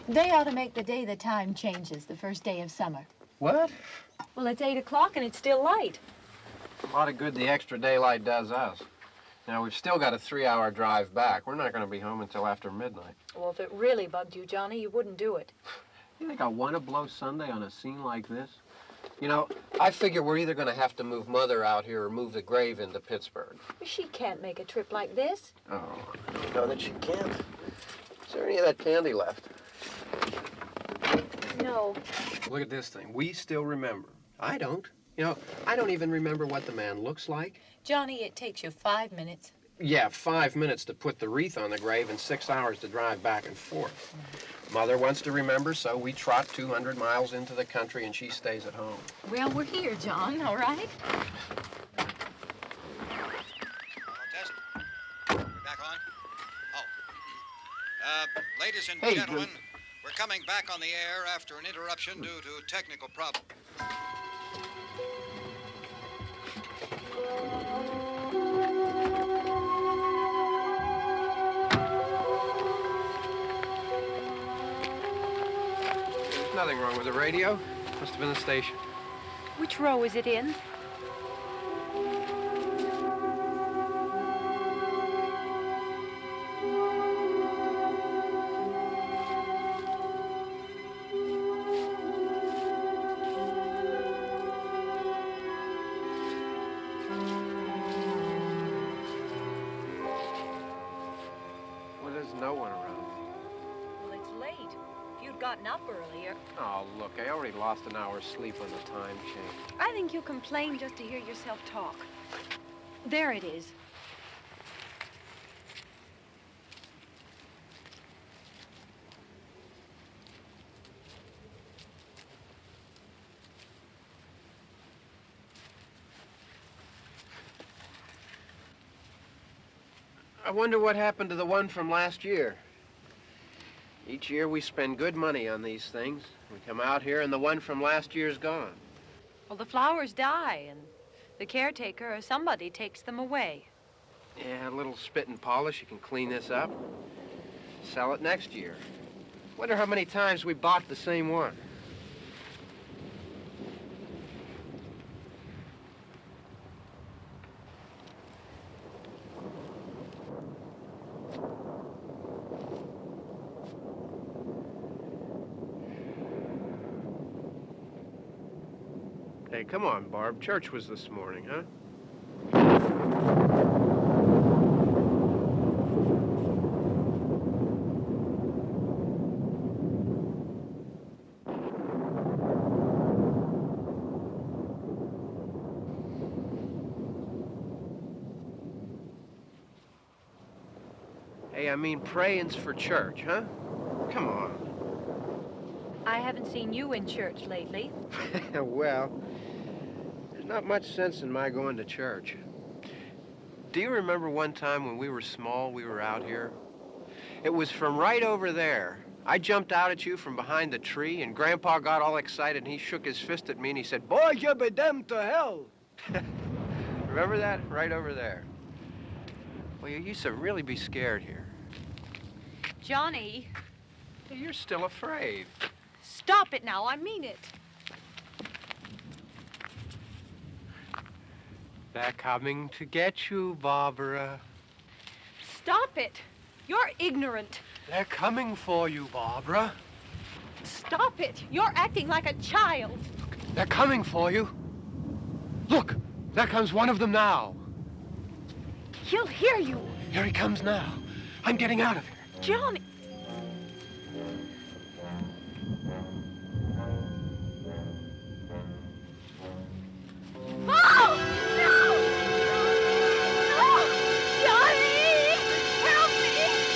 They ought to make the day the time changes, the first day of summer. What? Well, it's 8 o'clock and it's still light. A lot of good the extra daylight does us. Now, we've still got a 3-hour drive back. We're not going to be home until after midnight. Well, if it really bugged you, Johnny, you wouldn't do it. You think I want to blow Sunday on a scene like this? You know, I figure we're either going to have to move Mother out here or move the grave into Pittsburgh. She can't make a trip like this. Oh, I don't know that she can't. Is there any of that candy left? No. Look at this thing. We still remember. I don't. You know, I don't even remember what the man looks like. Johnny, it takes you 5 minutes. Yeah, 5 minutes to put the wreath on the grave and 6 hours to drive back and forth. Mother wants to remember, so we trot 200 miles into the country and she stays at home. Well, we're here, John, all right? Test. We're back on? Oh. Ladies and gentlemen, we're coming back on the air after an interruption due to technical problem. There's nothing wrong with the radio. Must have been the station. Which row is it in? No one around. Well, it's late. If you'd gotten up earlier. Oh, look, I already lost an hour's sleep on the time change. I think you complain just to hear yourself talk. There it is. I wonder what happened to the one from last year. Each year we spend good money on these things. We come out here and the one from last year's gone. Well, the flowers die and the caretaker or somebody takes them away. Yeah, a little spit and polish. You can clean this up. Sell it next year. Wonder how many times we bought the same one. Hey, come on, Barb. Church was this morning, huh? Hey, I mean, praying's for church, huh? Come on. I haven't seen you in church lately. Well, there's not much sense in my going to church. Do you remember one time when we were small, we were out here? It was from right over there. I jumped out at you from behind the tree, and Grandpa got all excited, and he shook his fist at me, and he said, "Boy, you'll be damned to hell." Remember that? Right over there. Well, you used to really be scared here. Johnny. Hey, you're still afraid. Stop it now. I mean it. They're coming to get you, Barbara. Stop it. You're ignorant. They're coming for you, Barbara. Stop it! You're acting like a child. They're coming for you. Look, there comes one of them now. He'll hear you. Here he comes now. I'm getting out of here. Johnny. Oh! No! No! Johnny! Help me!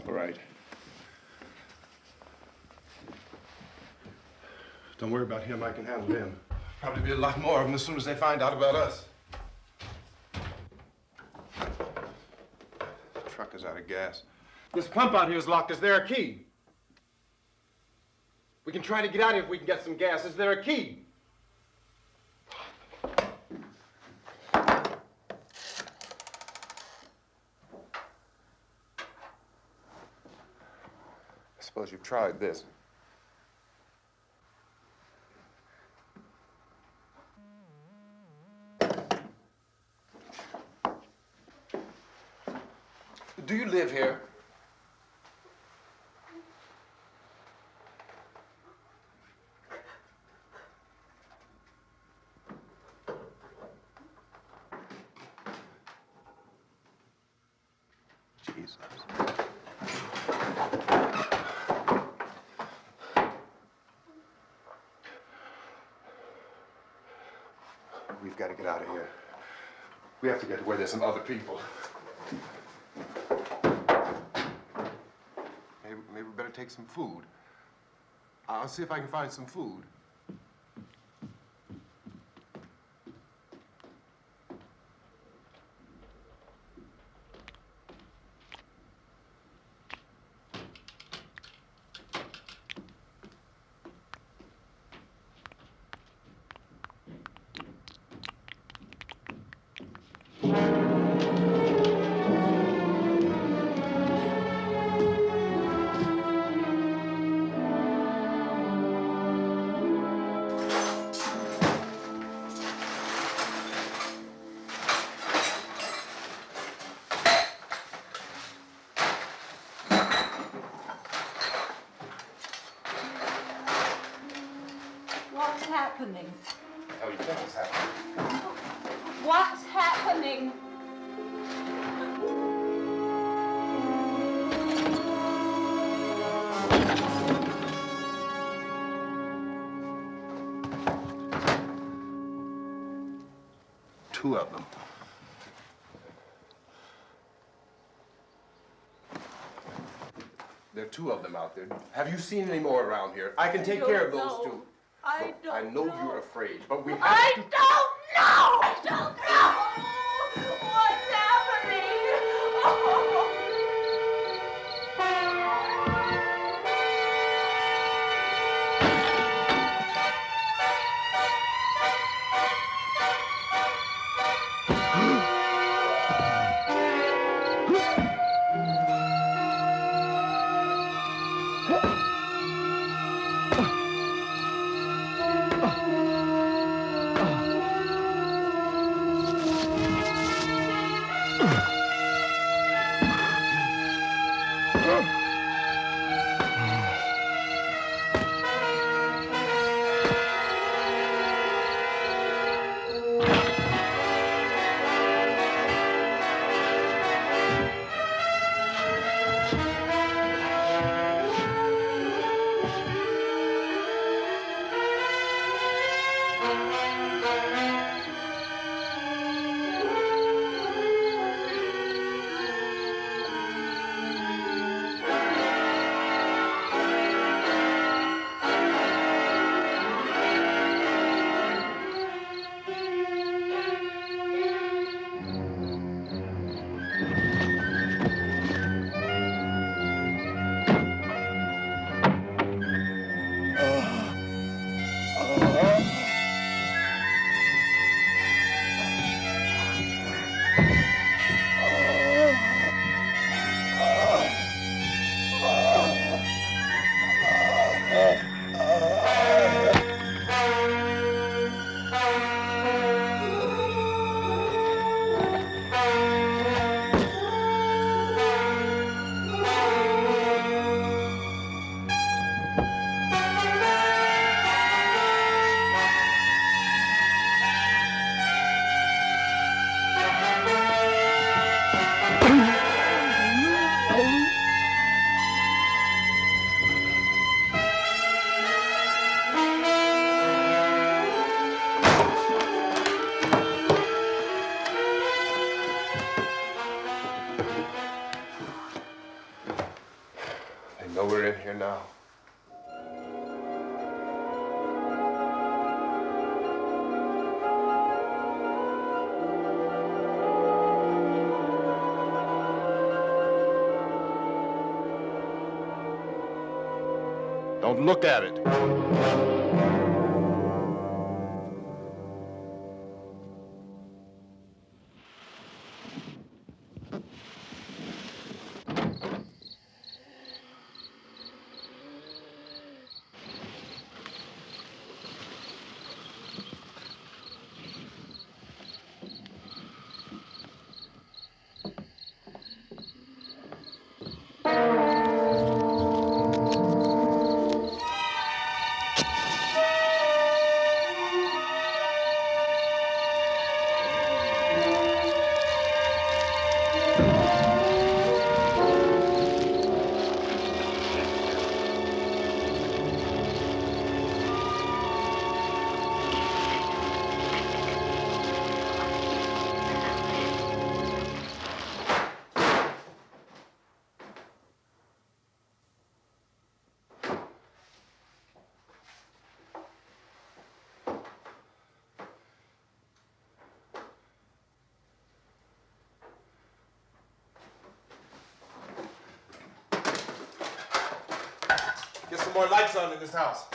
All right. Don't worry about him. I can handle him. Probably be a lot more of them as soon as they find out about us. The truck is out of gas. This pump out here is locked. Is there a key? We can try to get out here if we can get some gas. Is there a key? I suppose you've tried this. Do you live here? Jesus. We've got to get out of here. We have to get to where there's some other people. Maybe we better take some food. I'll see if I can find some food. What's happening? Oh, you think it's happening? What's happening? Two of them. There are two of them out there. Have you seen any more around here? I can take care of those two. I don't I know you're afraid, but we have I to... don't know! I don't know! What's happening? Oh. now. Don't look at it. Get some more lights on in this house.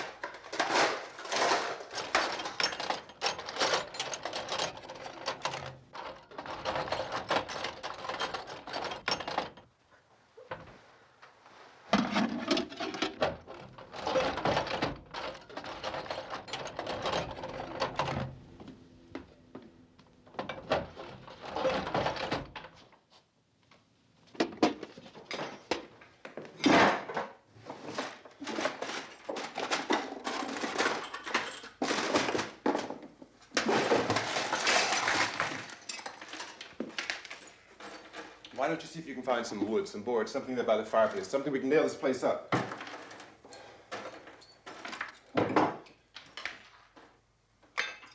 Why don't you see if you can find some wood, some board, something there by the fireplace, something we can nail this place up.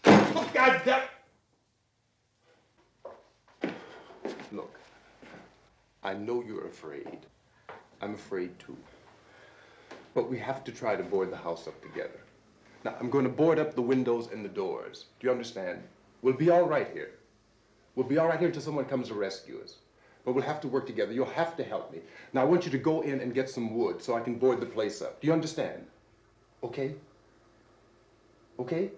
Oh, God damn! Look, I know you're afraid. I'm afraid too. But we have to try to board the house up together. Now, I'm going to board up the windows and the doors. Do you understand? We'll be all right here. We'll be all right here until someone comes to rescue us. But we'll have to work together. You'll have to help me. Now, I want you to go in and get some wood so I can board the place up. Do you understand? Okay? Okay?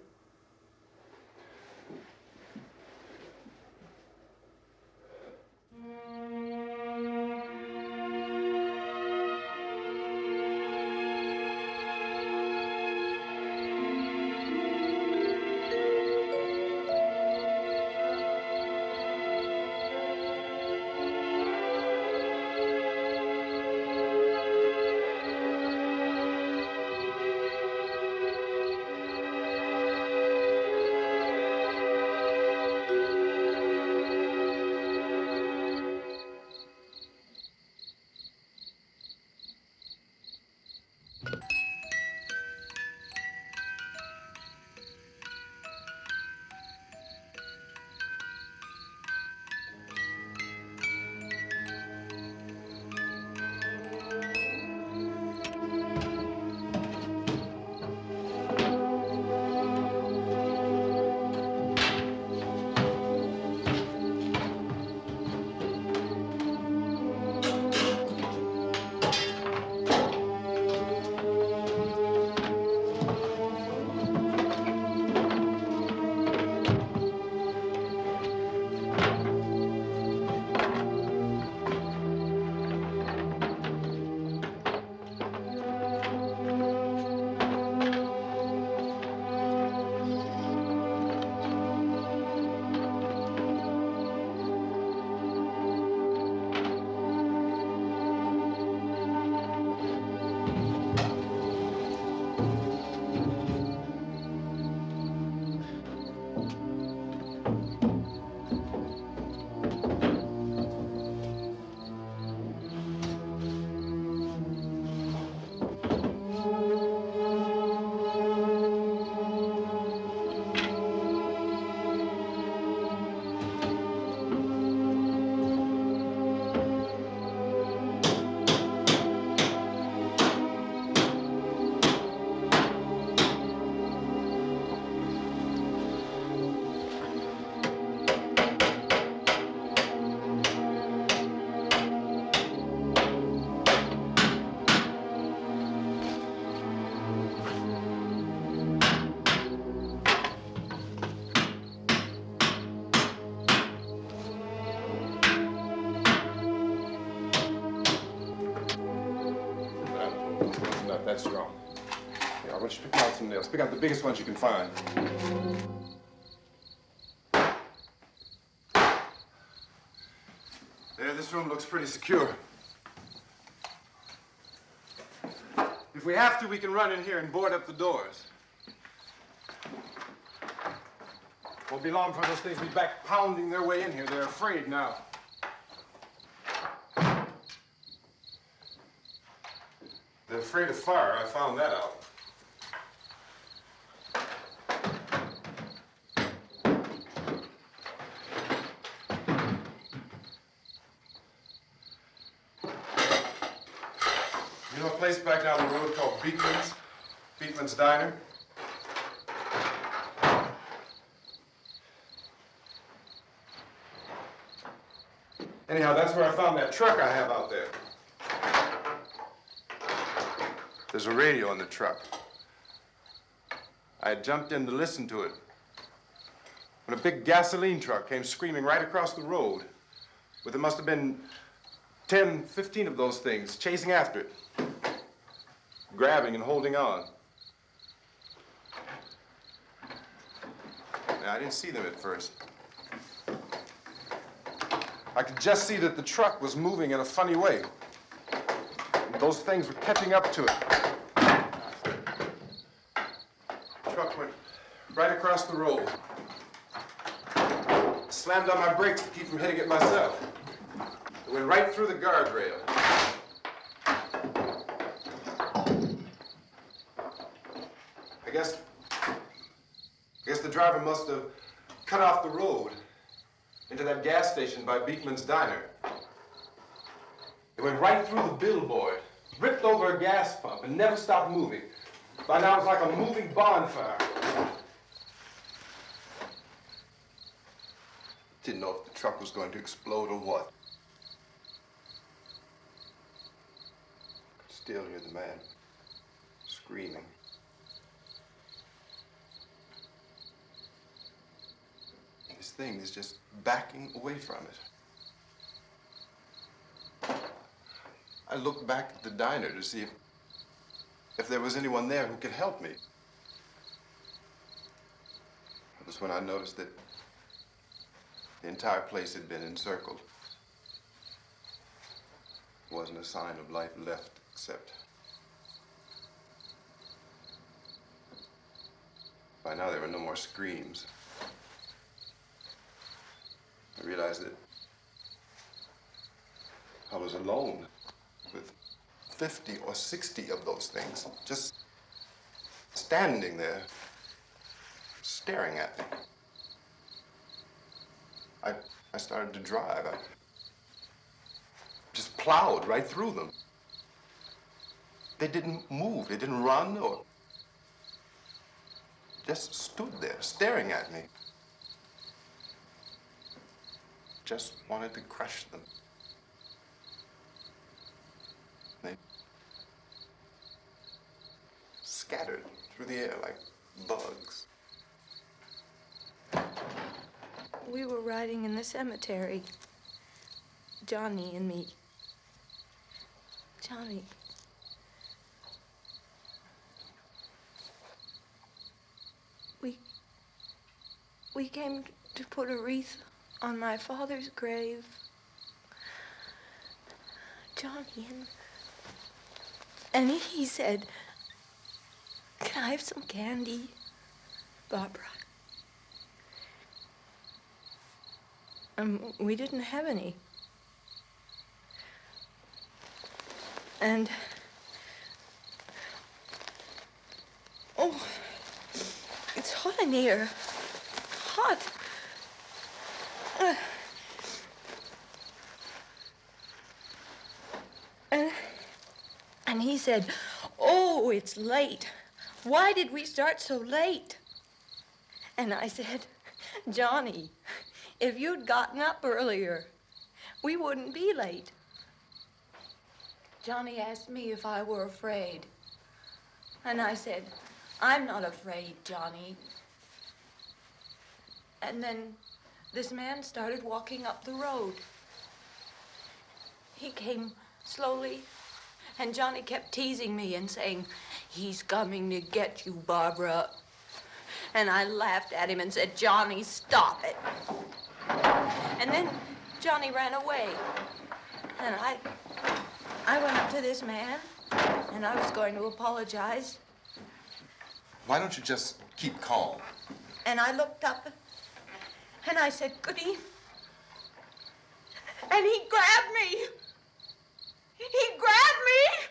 That's wrong. Yeah, I want you to pick out some nails. Pick out the biggest ones you can find. There, this room looks pretty secure. If we have to, we can run in here and board up the doors. Won't be long before those things will be back pounding their way in here. They're afraid now. They're afraid of fire. I found that out. You know a place back down the road called Beekman's? Beekman's Diner? Anyhow, that's where I found that truck I have out there. There's a radio in the truck. I had jumped in to listen to it when a big gasoline truck came screaming right across the road with, there must have been 10, 15 of those things chasing after it, grabbing and holding on. Now, I didn't see them at first. I could just see that the truck was moving in a funny way. And those things were catching up to it. The truck went right across the road. Slammed on my brakes to keep from hitting it myself. It went right through the guardrail. I guess the driver must have cut off the road into that gas station by Beekman's Diner. It went right through the billboard, ripped over a gas pump, and never stopped moving. By now, it's like a moving bonfire. Didn't know if the truck was going to explode or what. Could still hear the man screaming. This thing is just backing away from it. I looked back at the diner to see if there was anyone there who could help me. It was when I noticed that the entire place had been encircled. There wasn't a sign of life left except by now there were no more screams. I realized that I was alone with 50 or 60 of those things, just standing there, staring at me. I started to drive. I just plowed right through them. They didn't move, they didn't run or just stood there staring at me. Just wanted to crush them. They scattered through the air like bugs. We were riding in the cemetery, Johnny and me. Johnny. We came to put a wreath on my father's grave. Johnny, and he said, "Can I have some candy, Barbara?" We didn't have any. And, oh, it's hot in here. Hot. And he said, "Oh, it's late. Why did we start so late?" And I said, "Johnny, if you'd gotten up earlier, we wouldn't be late." Johnny asked me if I were afraid. And I said, "I'm not afraid, Johnny." And then this man started walking up the road. He came slowly And Johnny kept teasing me and saying, "He's coming to get you, Barbara." And I laughed at him and said, "Johnny, stop it." And then Johnny ran away. And I went up to this man, and I was going to apologize. Why don't you just keep calm? And I looked up, and I said, "Goody." And he grabbed me. He grabbed me,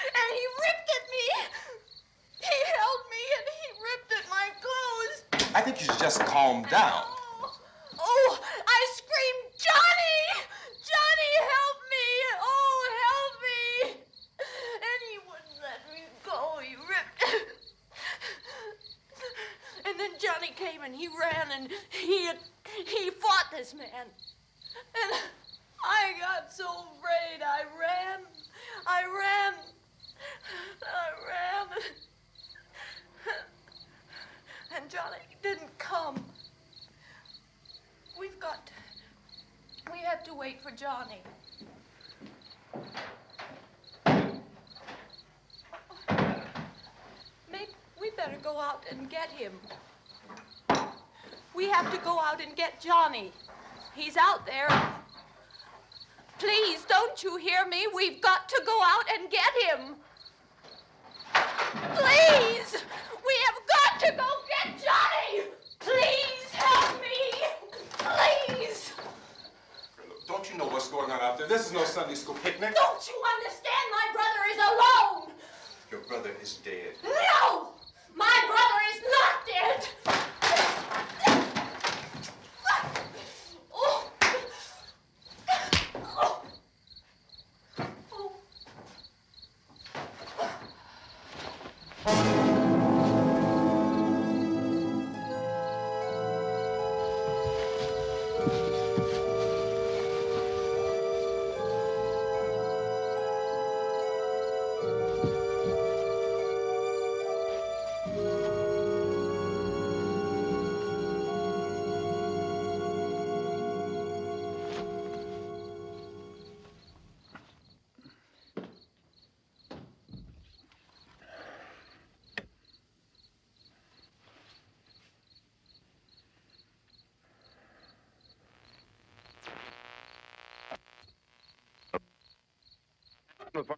and he ripped at me. He held me, and he ripped at my clothes. I think you should just calm down. Oh, I screamed, "Johnny! Johnny, help me! Oh, help me!" And he wouldn't let me go. He ripped. And then Johnny came and he ran and he fought this man. And I got so afraid. I ran. And Johnny didn't come. We have to wait for Johnny. Maybe we better go out and get him. We have to go out and get Johnny. He's out there. Please, don't you hear me? We've got to go out and get him. Please! We have got to go get Johnny! Please help me! Please! Don't you know what's going on out there? This is no Sunday school picnic. Don't you understand? My brother is alone! Your brother is dead. No! My brother is not dead! Oh. Oh.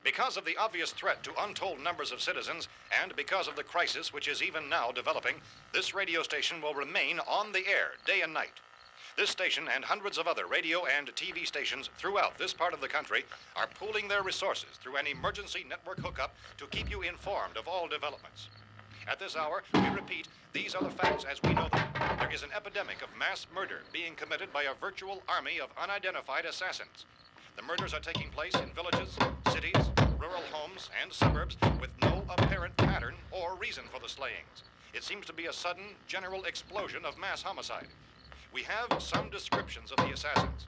Because of the obvious threat to untold numbers of citizens, and because of the crisis which is even now developing, this radio station will remain on the air day and night. This station and hundreds of other radio and TV stations throughout this part of the country are pooling their resources through an emergency network hookup to keep you informed of all developments. At this hour, we repeat, these are the facts as we know them. There is an epidemic of mass murder being committed by a virtual army of unidentified assassins. The murders are taking place in villages, cities, rural homes, and suburbs with no apparent pattern or reason for the slayings. It seems to be a sudden, general explosion of mass homicide. We have some descriptions of the assassins.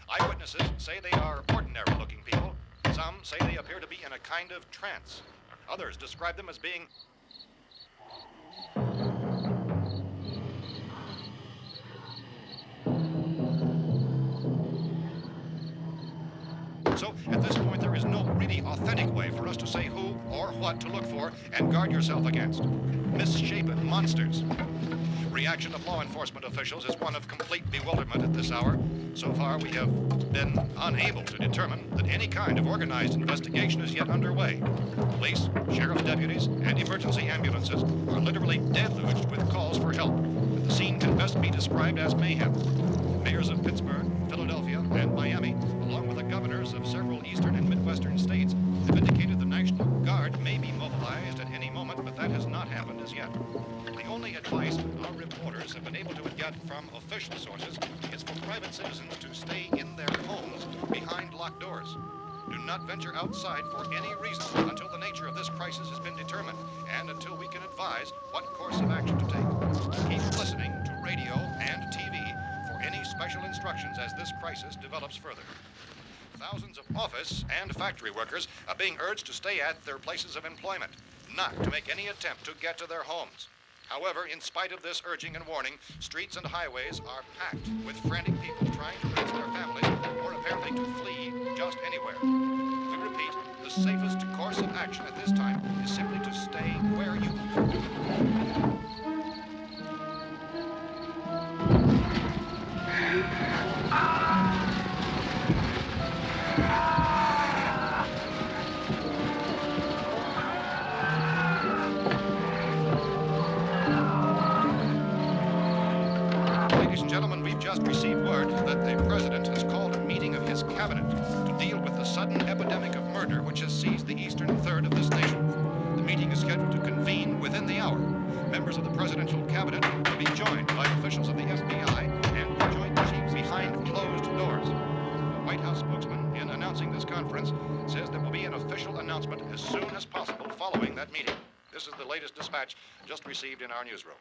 Eyewitnesses say they are ordinary-looking people. Some say they appear to be in a kind of trance. Others describe them as being So, at this point, there is no really authentic way for us to say who or what to look for and guard yourself against. Misshapen monsters. Reaction of law enforcement officials is one of complete bewilderment at this hour. So far, we have been unable to determine that any kind of organized investigation is yet underway. Police, sheriff's deputies, and emergency ambulances are literally deluged with calls for help. The scene can best be described as mayhem. Mayors of Pittsburgh, Philadelphia, and Miami, along with the governors of several eastern and midwestern states, have indicated the National Guard may be mobilized at any moment, but that has not happened as yet. The only advice our reporters have been able to get from official sources is for private citizens to stay in their homes behind locked doors. Do not venture outside for any reason until the nature of this crisis has been determined and until we can advise what course of action to take. Keep listening to radio and TV for any special instructions as this crisis develops further. Thousands of office and factory workers are being urged to stay at their places of employment, not to make any attempt to get to their homes. However, in spite of this urging and warning, streets and highways are packed with frantic people trying to reach their families or apparently to flee just anywhere. We repeat, the safest word that the president has called a meeting of his cabinet to deal with the sudden epidemic of murder which has seized the eastern third of this nation. The meeting is scheduled to convene within the hour. Members of the presidential cabinet will be joined by officials of the FBI and the Joint Chiefs behind closed doors. The White House spokesman, in announcing this conference, says there will be an official announcement as soon as possible following that meeting. This is the latest dispatch just received in our newsroom.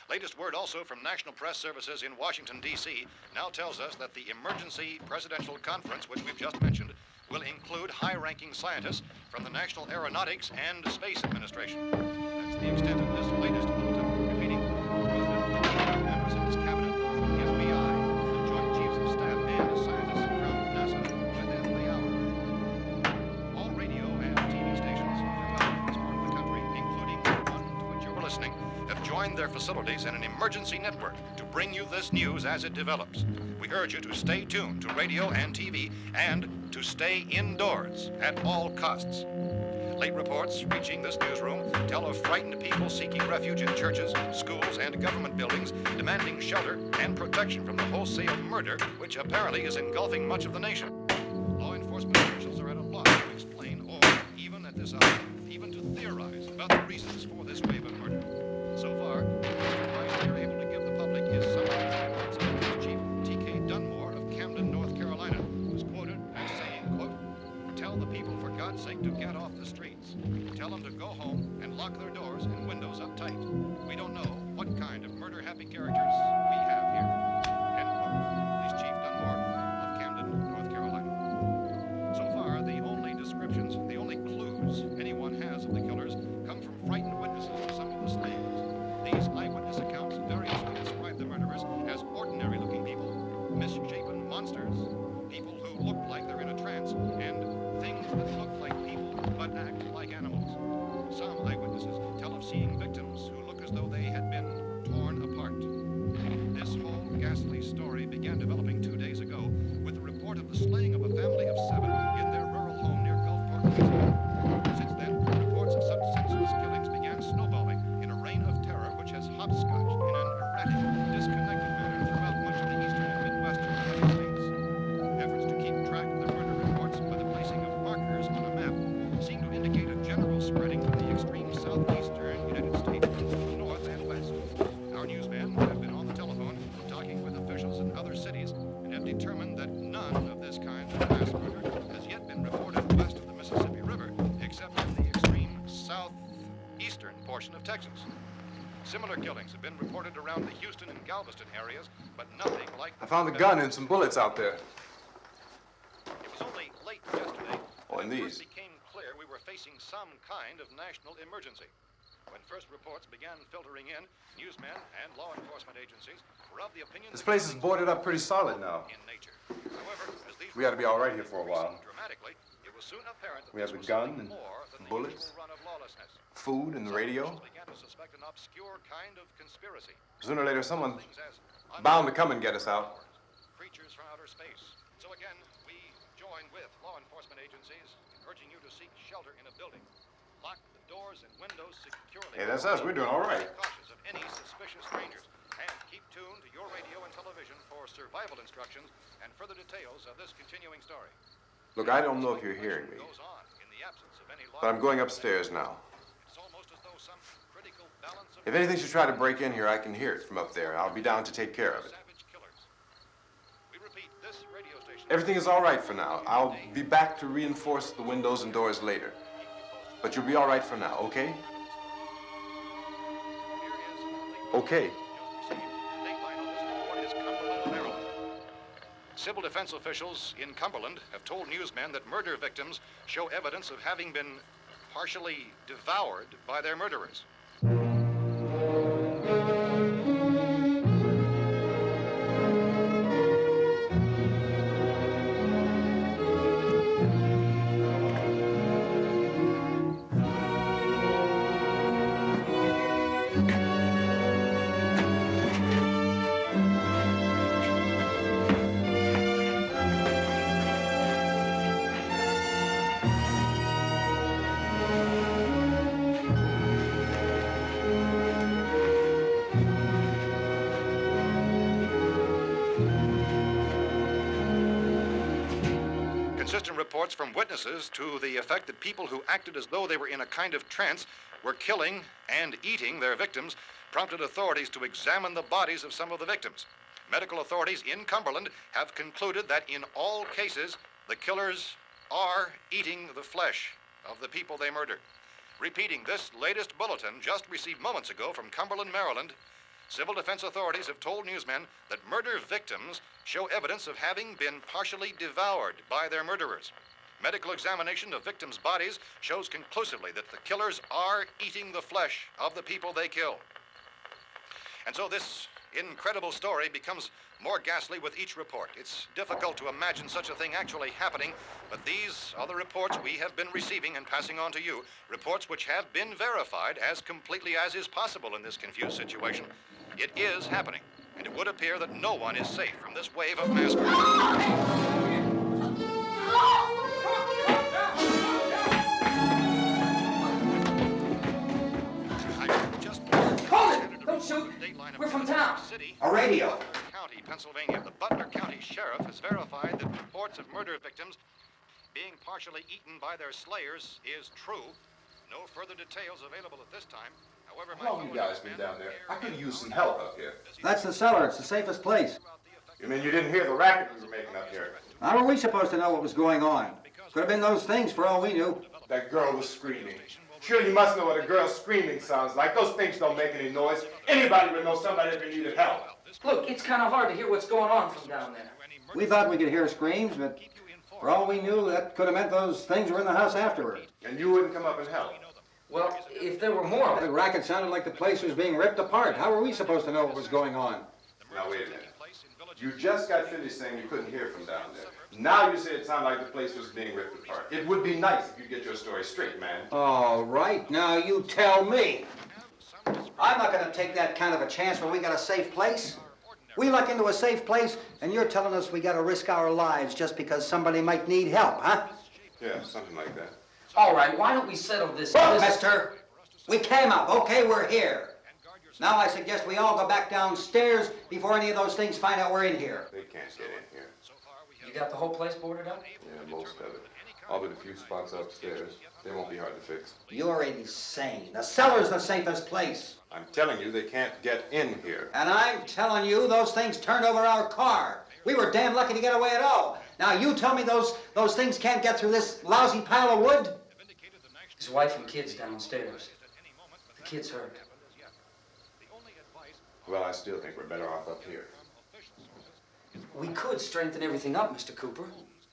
Latest word also from National Press Services in Washington, D.C. now tells us that the emergency presidential conference, which we've just mentioned, will include high-ranking scientists from the National Aeronautics and Space Administration. That's the extent of this latest bulletin, repeating the president, members of his cabinet, the FBI, the Joint Chiefs of Staff, and scientists from NASA within the hour. All radio and TV stations throughout this part of the country, including the one to which you're listening, have joined their facilities in an emergency network to bring you this news as it develops. We urge you to stay tuned to radio and TV and to stay indoors at all costs. Late reports reaching this newsroom tell of frightened people seeking refuge in churches, schools, and government buildings, demanding shelter and protection from the wholesale murder which apparently is engulfing much of the nation. Law enforcement officials are at a loss to explain or, even at this hour, even to theorize about the reasons for this wave of murder. So far, the advice they are able to give the public is some of the words of Police Chief T.K. Dunmore of Camden, North Carolina, who is quoted as saying, quote, "Tell the people, for God's sake, to get off the streets. Tell them to go home and lock their doors and windows up tight. We don't know what kind of murder-happy characters we have here." End quote. Police Chief Dunmore of Camden, North Carolina. So far, the only descriptions, the only clues anyone has of the killers come from frightened witnesses of some of the slayings. These eyewitness accounts variously describe the murderers as ordinary-looking people, misshapen monsters, people who look like they're in a trance, and things that look like people but act like animals. Some eyewitnesses tell of seeing victims who look as though they had been torn apart. This whole ghastly story began developing 2 days ago with the report of the slaying of a family of 7 in their rural home near Gulfport, Louisiana. Since then, reports of such senseless killings began snowballing in a reign of terror which has hopscotched in an erratic, disconnected manner throughout much of the eastern and midwestern United States. Efforts to keep track of the murder reports by the placing of markers on a map seem to indicate a general spreading from the extreme southeastern United States to the north and west. Our newsmen have been on the telephone talking with officials in other cities and have determined that none of this kind of mass murder has yet been reported west of the Mississippi River, except in the extreme southeastern portion of Texas. Similar killings have been reported around the Houston and Galveston areas, but nothing like... I found a gun and some bullets out there. It was only late yesterday Oh, and that it these. first became clear we were facing some kind of national emergency. When first reports began filtering in, newsmen and law enforcement agencies were of the opinion This that place is killings boarded were up pretty solid now. in nature. However, as these We ought to be all right here for a while. increasing dramatically, it was soon apparent that We have this a was gun something and more than the bullets. usual run of lawlessness. Food and the Some radio. officials began to suspect an obscure kind of conspiracy. Sooner or later, someone's Things as bound to come and get us out. creatures from outer space. So again, we join with law enforcement agencies in urging you to seek shelter in a building. Lock the doors and windows securely. Hey, that's us. We're doing all right. Be cautious of any suspicious strangers. And keep tuned to your radio and television for survival instructions and further details of this continuing story. Look, I don't know if you're hearing me, Goes on in the absence of any law but I'm going upstairs now. It's almost as though some critical balance of If anything should try to break in here, I can hear it from up there. I'll be down to take care of it. savage killers. We repeat, this radio station. Everything is all right for now. I'll be back to reinforce the windows and doors later. But you'll be all right for now, okay? Okay. Civil defense officials in Cumberland have told newsmen that murder victims show evidence of having been partially devoured by their murderers. Consistent reports from witnesses to the effect that people who acted as though they were in a kind of trance were killing and eating their victims prompted authorities to examine the bodies of some of the victims. Medical authorities in Cumberland have concluded that in all cases, the killers are eating the flesh of the people they murdered. Repeating this latest bulletin just received moments ago from Cumberland, Maryland, civil defense authorities have told newsmen that murder victims show evidence of having been partially devoured by their murderers. Medical examination of victims' bodies shows conclusively that the killers are eating the flesh of the people they kill. And so this incredible story becomes more ghastly with each report. It's difficult to imagine such a thing actually happening, but these are the reports we have been receiving and passing on to you, reports which have been verified as completely as is possible in this confused situation. It is happening, and it would appear that no one is safe from this wave of mass murder. Don't shoot. We're from town. A radio. County, Pennsylvania. The Butler County Sheriff has verified that reports of murder victims being partially eaten by their slayers is true. No further details available at this time. However, How long you guys been down there? I could use some help up here. That's the cellar. It's the safest place. You mean you didn't hear the racket we were making up here? How were we supposed to know what was going on? Could have been those things for all we knew. That girl was screaming. Sure, you must know what a girl screaming sounds like. Those things don't make any noise. Anybody would know somebody ever needed help. Look, it's kind of hard to hear what's going on from down there. We thought we could hear screams, but for all we knew, that could have meant those things were in the house afterward. And you wouldn't come up and help? Well, if there were more of The them. racket sounded like the place was being ripped apart. How were we supposed to know what was going on? Now, wait a minute. You just got finished saying you couldn't hear from down there. Now you say it sounded like the place was being ripped apart. It would be nice if you get your story straight, man. All right, now you tell me. I'm not going to take that kind of a chance when we got a safe place. We luck into a safe place, and you're telling us we got to risk our lives just because somebody might need help, huh? Yeah, something like that. All right, why don't we settle this? Look, mister, we came up. Okay, we're here. Now I suggest we all go back downstairs before any of those things find out we're in here. They can't get in here. You got the whole place boarded up? Yeah, most of it. All but a few spots upstairs. They won't be hard to fix. You're insane. The cellar's the safest place. I'm telling you, they can't get in here. And I'm telling you, those things turned over our car. We were damn lucky to get away at all. Now you tell me those things can't get through this lousy pile of wood? His wife and kids downstairs. The kid's hurt. Well, I still think we're better off up here. We could strengthen everything up, Mr. Cooper.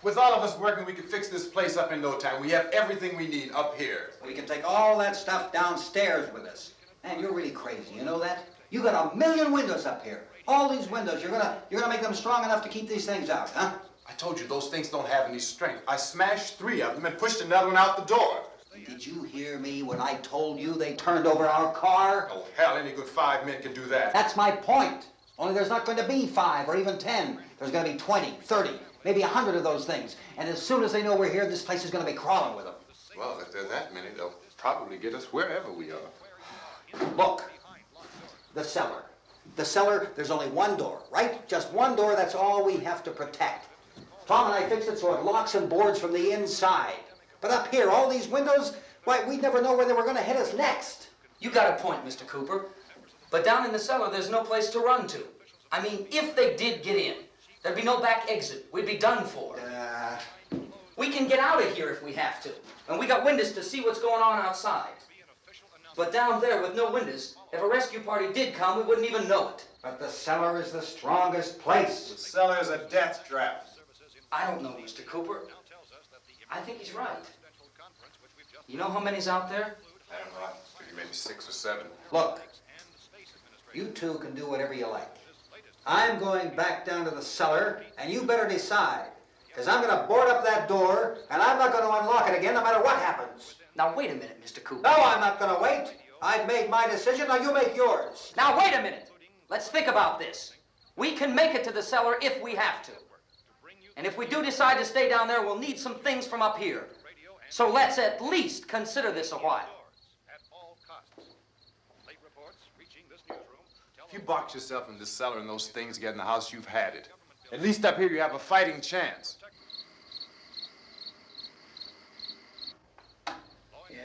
With all of us working, we could fix this place up in no time. We have everything we need up here. We can take all that stuff downstairs with us. Man, you're really crazy, you know that? You got 1,000,000 windows up here. All these windows, you're gonna make them strong enough to keep these things out, huh? I told you those things don't have any strength. I smashed 3 of them and pushed another one out the door. Did you hear me when I told you they turned over our car? Oh, hell, any good 5 men can do that. That's my point. Only there's not going to be 5 or even 10. There's going to be 20, 30, maybe 100 of those things. And as soon as they know we're here, this place is going to be crawling with them. Well, if there are that many, they'll probably get us wherever we are. Look, the cellar. The cellar, there's only one door, right? Just one door, that's all we have to protect. Tom and I fixed it so it locks and boards from the inside. But up here, all these windows, why, we'd never know where they were going to hit us next. You got a point, Mr. Cooper. But down in the cellar, there's no place to run to. I mean, if they did get in, there'd be no back exit. We'd be done for. We can get out of here if we have to. And we got windows to see what's going on outside. But down there with no windows, if a rescue party did come, we wouldn't even know it. But the cellar is the strongest place. The cellar is a death trap. I don't know, Mr. Cooper. I think he's right. You know how many's out there? I don't know. Maybe 6 or 7. Look, you two can do whatever you like. I'm going back down to the cellar, and you better decide. Because I'm going to board up that door, and I'm not going to unlock it again no matter what happens. Now, wait a minute, Mr. Cooper. No, I'm not going to wait. I've made my decision, now you make yours. Now, wait a minute. Let's think about this. We can make it to the cellar if we have to. And if we do decide to stay down there, we'll need some things from up here. So let's at least consider this a while. If you box yourself in this cellar and those things get in the house, you've had it. At least up here you have a fighting chance.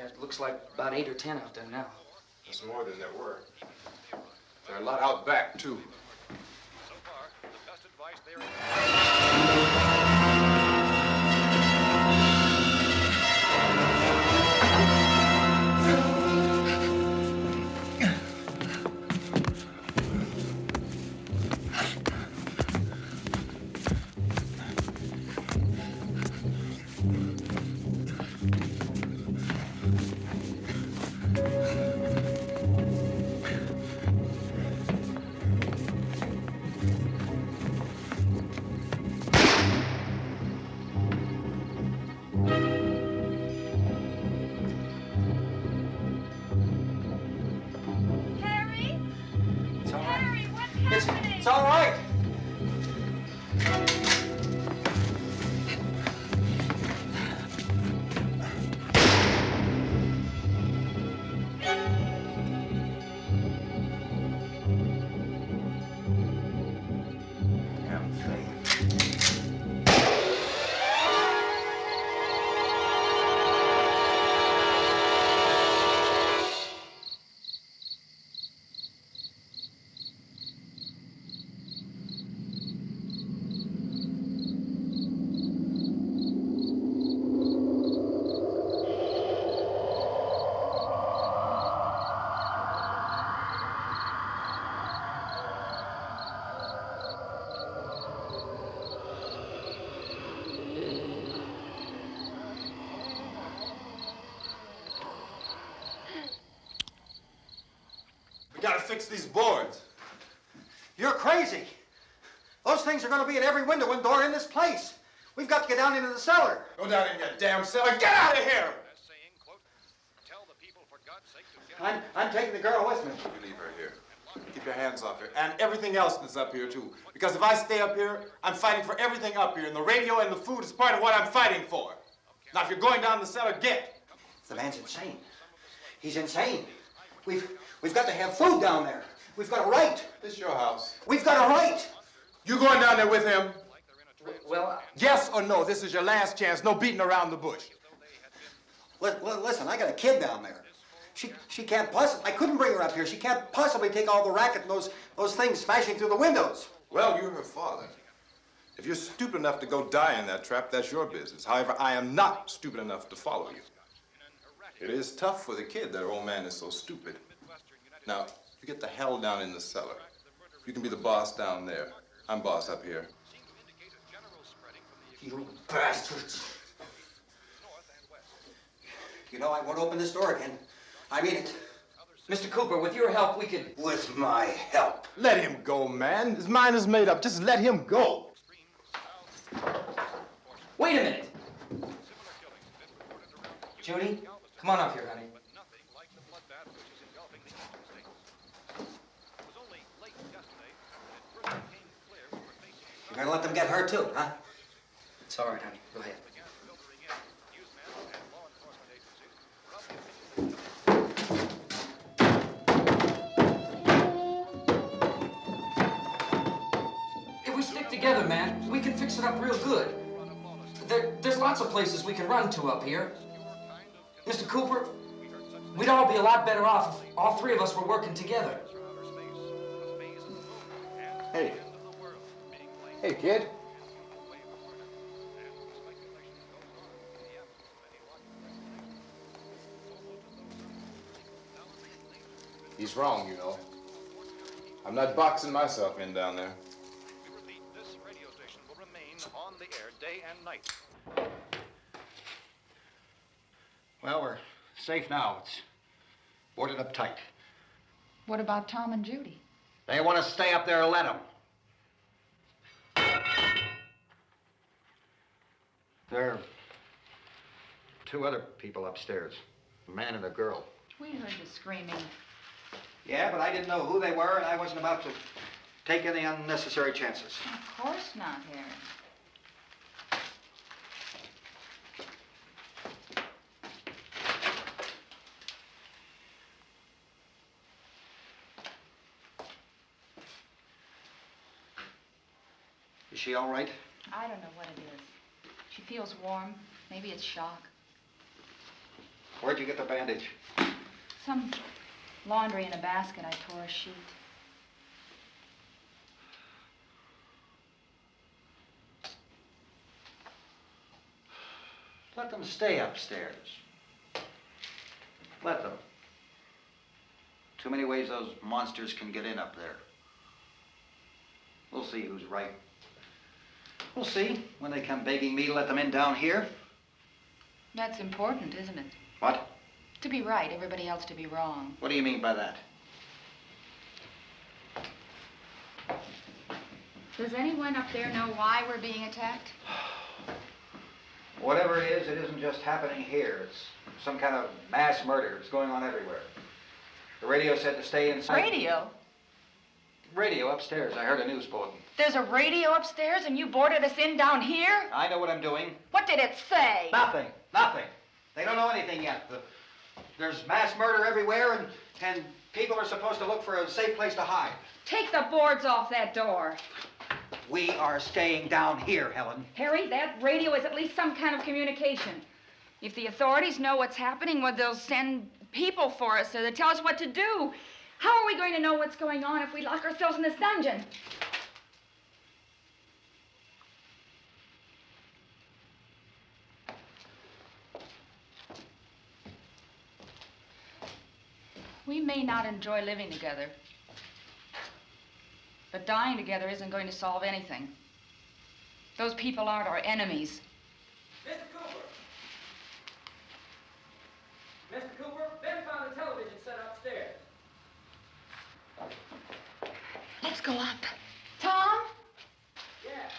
Yeah, it looks like about 8 or 10 out there now. There's more than there were. There are a lot out back, too. So far, the best advice there Harry? It's all right. Harry, what's happening? It's all right. Damn thing. We gotta fix these boards. You're crazy. Those things are going to be at every window and door in this place. We've got to get down into the cellar. Go down in your damn cellar. Get out of here! best saying, quote, tell the people for God's sake to get I'm taking the girl with me. You leave her here. Keep your hands off her. And everything else that's up here, too. Because if I stay up here, I'm fighting for everything up here. And the radio and the food is part of what I'm fighting for. Now, if you're going down the cellar, get. The man's insane. He's insane. We've got to have food down there. We've got a right. This is your house. We've got a right. You going down there with him? Well, Yes or no? This is your last chance. No beating around the bush. Listen, I got a kid down there. She can't possibly. I couldn't bring her up here. She can't possibly take all the racket and those things smashing through the windows. Well, you're her father. If you're stupid enough to go die in that trap, that's your business. However, I am not stupid enough to follow you. It is tough for the kid that her old man is so stupid. Now, you get the hell down in the cellar. You can be the boss down there. I'm boss up here. You bastards. You know, I won't open this door again. I mean it. Mr. Cooper, with your help, we could... With my help. Let him go, man. His mind is made up. Just let him go. Wait a minute. Judy, come on up here, honey. You're gonna let them get hurt too, huh? It's all right, honey. Go ahead. If we stick together, man, we can fix it up real good. There's lots of places we can run to up here. Mr. Cooper, we'd all be a lot better off if all three of us were working together. Hey. Hey, kid. He's wrong, you know. I'm not boxing myself in down there. We repeat, this radio station will remain on the air day and night. Well, we're safe now. It's boarded up tight. What about Tom and Judy? They want to stay up there, let them. There are two other people upstairs, a man and a girl. We heard the screaming. Yeah, but I didn't know who they were, and I wasn't about to take any unnecessary chances. Of course not, Harry. Is she all right? I don't know what it is. She feels warm. Maybe it's shock. Where'd you get the bandage? Some laundry in a basket. I tore a sheet. Let them stay upstairs. Let them. Too many ways those monsters can get in up there. We'll see who's right. We'll see when they come begging me to let them in down here. That's important, isn't it? What? To be right, everybody else to be wrong. What do you mean by that? Does anyone up there know why we're being attacked? Whatever it isn't just happening here. It's some kind of mass murder. It's going on everywhere. The radio said to stay inside. Radio? Radio upstairs. I heard a news bulletin. There's a radio upstairs and you boarded us in down here? I know what I'm doing. What did it say? Nothing. Nothing. They don't know anything yet. There's mass murder everywhere, and people are supposed to look for a safe place to hide. Take the boards off that door. We are staying down here, Helen. Harry, that radio is at least some kind of communication. If the authorities know what's happening, well, they'll send people for us so they tell us what to do. How are we going to know what's going on if we lock ourselves in this dungeon? We may not enjoy living together, but dying together isn't going to solve anything. Those people aren't our enemies. Mr. Cooper! Mr. Cooper, Ben found the television set upstairs. Let's go up. Tom? Yeah.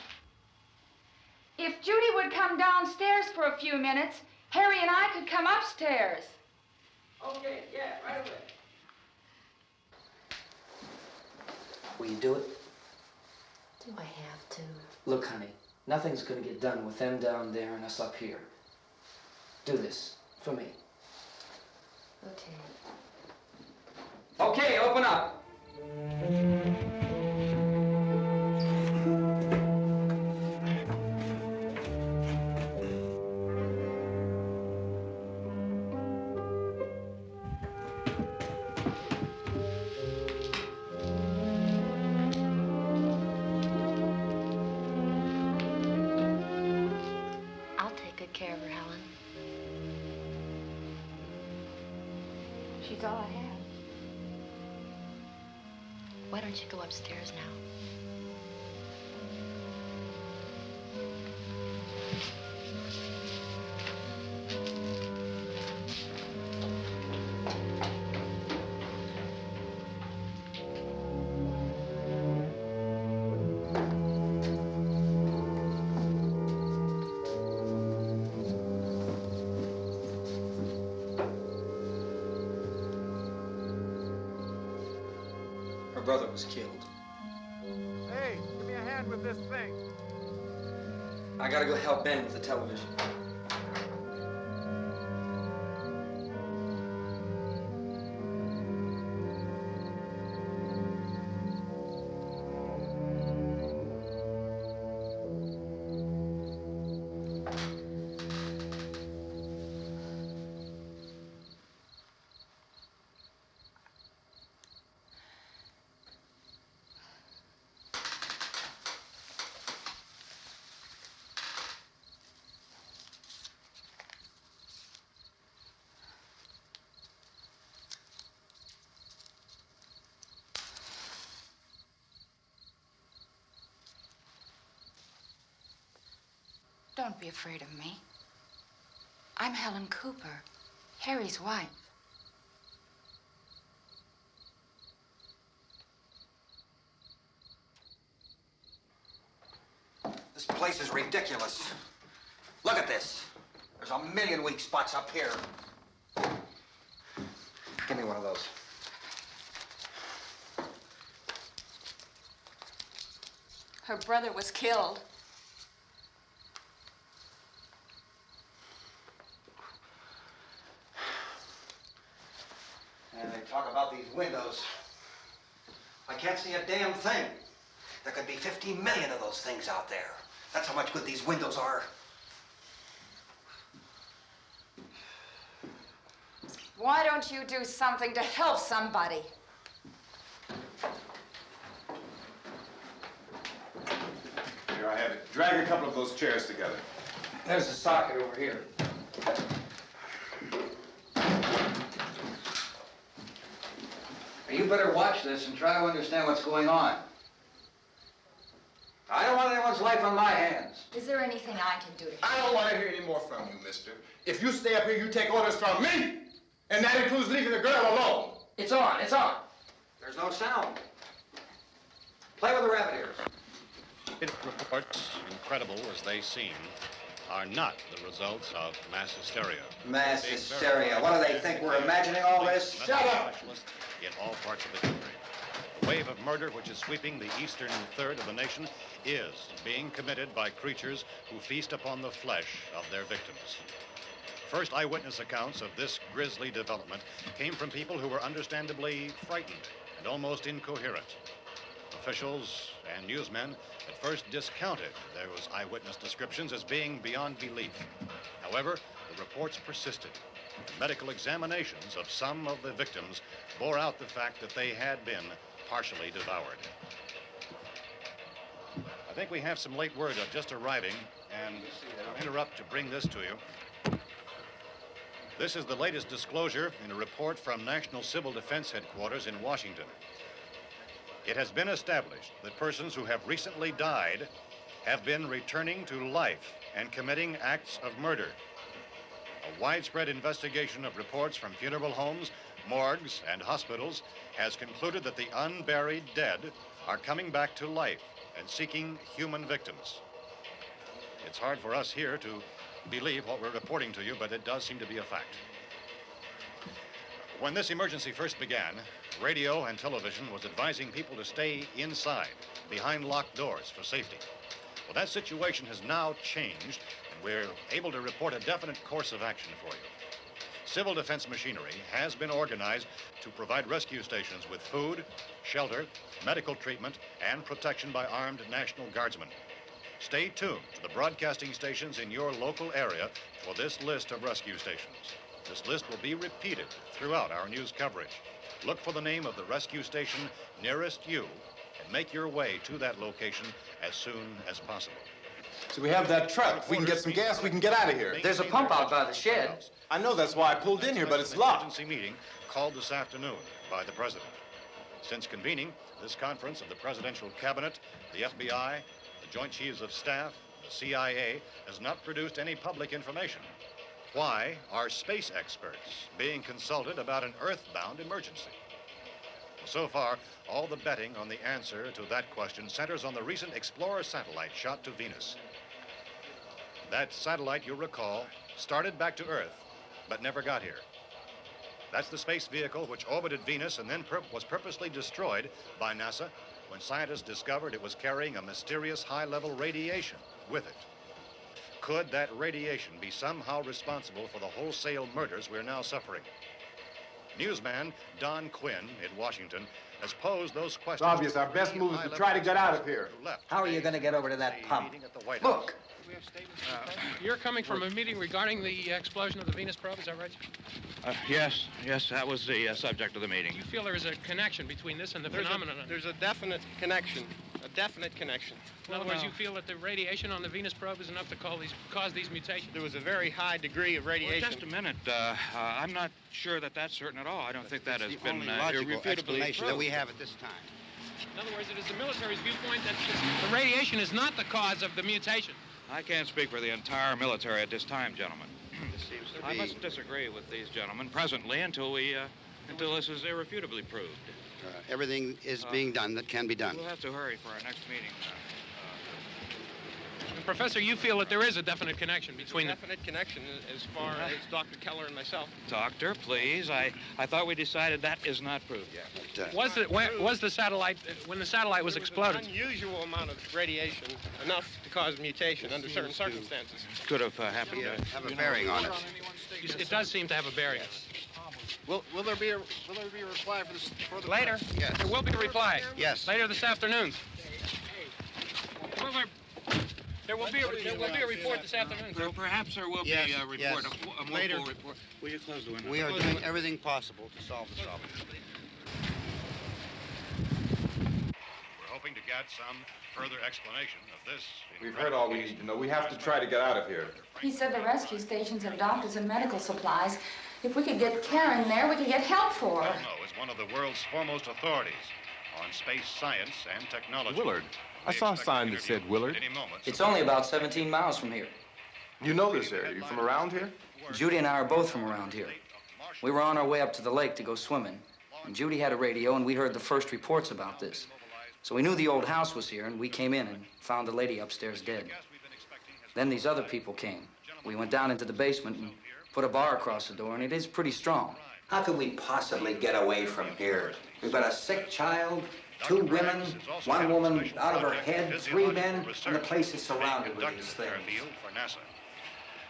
If Judy would come downstairs for a few minutes, Harry and I could come upstairs. Okay, yeah, right away. Will you do it? Do I have to? Look, honey, nothing's gonna get done with them down there and us up here. Do this for me. Okay. Okay, open up. I'll take good care of her, Helen. She's all I have. Why don't you go upstairs now? Her brother was killed. Hey, give me a hand with this thing. I gotta go help Ben with the television. Don't be afraid of me. I'm Helen Cooper, Harry's wife. This place is ridiculous. Look at this. There's a million weak spots up here. Give me one of those. Her brother was killed. And they talk about these windows. I can't see a damn thing. There could be 15 million of those things out there. That's how much good these windows are. Why don't you do something to help somebody? Here, I have it. Drag a couple of those chairs together. There's the socket over here. You better watch this and try to understand what's going on. I don't want anyone's life on my hands. Is there anything I can do to help? I don't want to hear any more from you, mister. If you stay up here, you take orders from me. And that includes leaving the girl alone. It's on, it's on. There's no sound. Play with the rabbit ears. Reports, incredible as they seem, are not the results of mass hysteria. Mass hysteria. What do they think? We're imagining all this? Shut up! In all parts of the country. The wave of murder which is sweeping the eastern third of the nation is being committed by creatures who feast upon the flesh of their victims. First eyewitness accounts of this grisly development came from people who were understandably frightened and almost incoherent. Officials and newsmen at first discounted those eyewitness descriptions as being beyond belief. However, the reports persisted. Medical examinations of some of the victims bore out the fact that they had been partially devoured. I think we have some late word just arriving, and I'll interrupt to bring this to you. This is the latest disclosure in a report from National Civil Defense Headquarters in Washington. It has been established that persons who have recently died have been returning to life and committing acts of murder. A widespread investigation of reports from funeral homes, morgues, and hospitals has concluded that the unburied dead are coming back to life and seeking human victims. It's hard for us here to believe what we're reporting to you, but it does seem to be a fact. When this emergency first began, radio and television was advising people to stay inside, behind locked doors for safety. Well, that situation has now changed, and we're able to report a definite course of action for you. Civil defense machinery has been organized to provide rescue stations with food, shelter, medical treatment, and protection by armed National Guardsmen. Stay tuned to the broadcasting stations in your local area for this list of rescue stations. This list will be repeated throughout our news coverage. Look for the name of the rescue station nearest you and make your way to that location as soon as possible. So we have that truck. If we can get some gas, we can get out of here. There's a pump out by the shed. I know, that's why I pulled in here, but it's locked. Emergency meeting called this afternoon by the president. Since convening this conference of the presidential cabinet, the FBI, the Joint Chiefs of Staff, the CIA has not produced any public information. Why are space experts being consulted about an earthbound emergency? So far, all the betting on the answer to that question centers on the recent Explorer satellite shot to Venus. That satellite, you'll recall, started back to Earth, but never got here. That's the space vehicle which orbited Venus and then was purposely destroyed by NASA when scientists discovered it was carrying a mysterious high-level radiation with it. Could that radiation be somehow responsible for the wholesale murders we're now suffering? Newsman Don Quinn in Washington has posed those questions. It's obvious our best move is to try to get out of here. How are you going to get over to that pump? Look! You're coming from a meeting regarding the explosion of the Venus probe, is that right? Yes, that was the subject of the meeting. Do you feel there is a connection between this and the phenomenon? There's a definite connection. In other words, you feel that the radiation on the Venus probe is enough to cause these mutations? There was a very high degree of radiation. Well, just a minute. I'm not sure that that's certain at all. I don't think that has been logical irrefutably explanation that proved. we have at this time. In other words, it is the military's viewpoint that the radiation is not the cause of the mutation. I can't speak for the entire military at this time, gentlemen. This seems to I be... must disagree with these gentlemen presently until this is irrefutably proved. everything is being done that can be done. We'll have to hurry for our next meeting. Professor, you feel that there is a definite connection between them? Definite connection as far as Dr. Keller and myself. Doctor, please. I thought we decided that is not proved yet. But, was the satellite, when the satellite was exploded? An unusual amount of radiation, enough to cause mutation under certain circumstances. Could have happened. Have a bearing on it. It does seem to have a bearing. Will there be a reply for this further? Later? Yes. There will be a reply. Yes. Later this afternoon. There There will be a report this afternoon. Perhaps there will be a report, yes. a more Later. full report. Will you close the window? We are doing everything possible to solve this problem. We're hoping to get some further explanation of this. We've heard all we need to know. We have to try to get out of here. He said the rescue stations have doctors and medical supplies. If we could get care in there, we could get help for her. Delno is one of the world's foremost authorities on space science and technology. Willard. I saw a sign that said Willard. It's only about 17 miles from here. You know this area. You from around here? Judy and I are both from around here. We were on our way up to the lake to go swimming, and Judy had a radio, and we heard the first reports about this. So we knew the old house was here, and we came in and found the lady upstairs dead. Then these other people came. We went down into the basement and put a bar across the door, and it is pretty strong. How could we possibly get away from here? We've got a sick child, 2 women, 1 woman out of her head, 3 men, and the place is surrounded with these things. For NASA.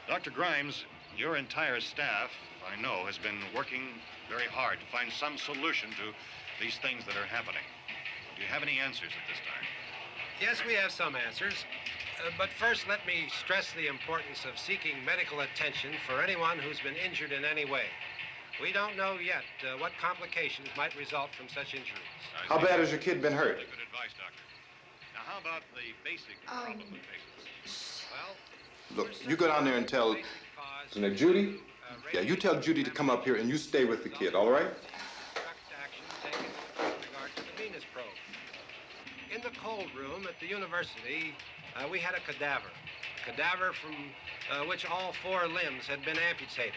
Dr. Grimes, your entire staff, I know, has been working very hard to find some solution to these things that are happening. Do you have any answers at this time? Yes, we have some answers. But first, let me stress the importance of seeking medical attention for anyone who's been injured in any way. We don't know yet what complications might result from such injuries. How bad has your kid been hurt? Good advice, Doctor. Now, how about the basic problem of patients? Well, Look, you go down there and tell... Now, Judy? Yeah, you tell Judy to come up here and you stay with the kid, all right? In the cold room at the university, we had a cadaver from which all 4 limbs had been amputated.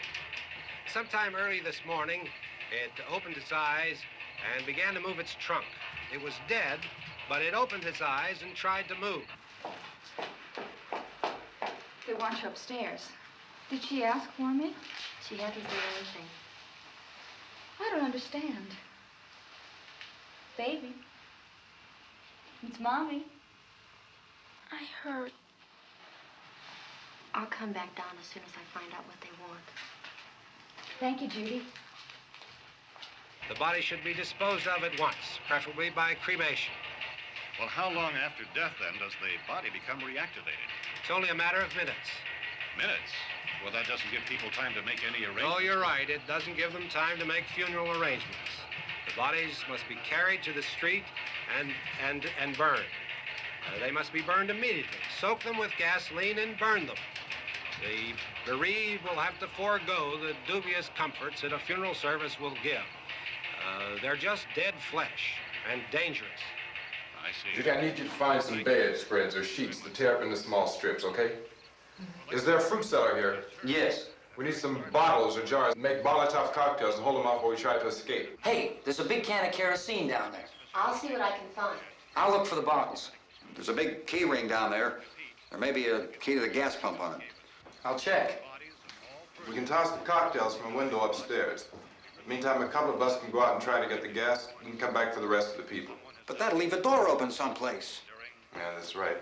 Sometime early this morning, it opened its eyes and began to move its trunk. It was dead, but it opened its eyes and tried to move. They want you upstairs. Did she ask for me? She hasn't said anything. I don't understand. Baby. It's Mommy. I heard. I'll come back down as soon as I find out what they want. Thank you, Judy. The body should be disposed of at once, preferably by cremation. well, how long after death, then, does the body become reactivated? It's only a matter of minutes. Minutes? Well, that doesn't give people time to make any arrangements. Oh, you're right. It doesn't give them time to make funeral arrangements. The bodies must be carried to the street and burned. They must be burned immediately. Soak them with gasoline and burn them. The bereaved will have to forego the dubious comforts that a funeral service will give. They're just dead flesh and dangerous. I see. Judy, I need you to find some bedspreads or sheets to tear up into small strips, okay? Is there a fruit cellar here? Yes. We need some bottles or jars to make Molotov cocktails and hold them off while we try to escape. Hey, there's a big can of kerosene down there. I'll see what I can find. I'll look for the bottles. There's a big key ring down there. There may be a key to the gas pump on it. I'll check. We can toss the cocktails from a window upstairs. Meantime, a couple of us can go out and try to get the gas and come back for the rest of the people. But that'll leave a door open someplace. Yeah, that's right.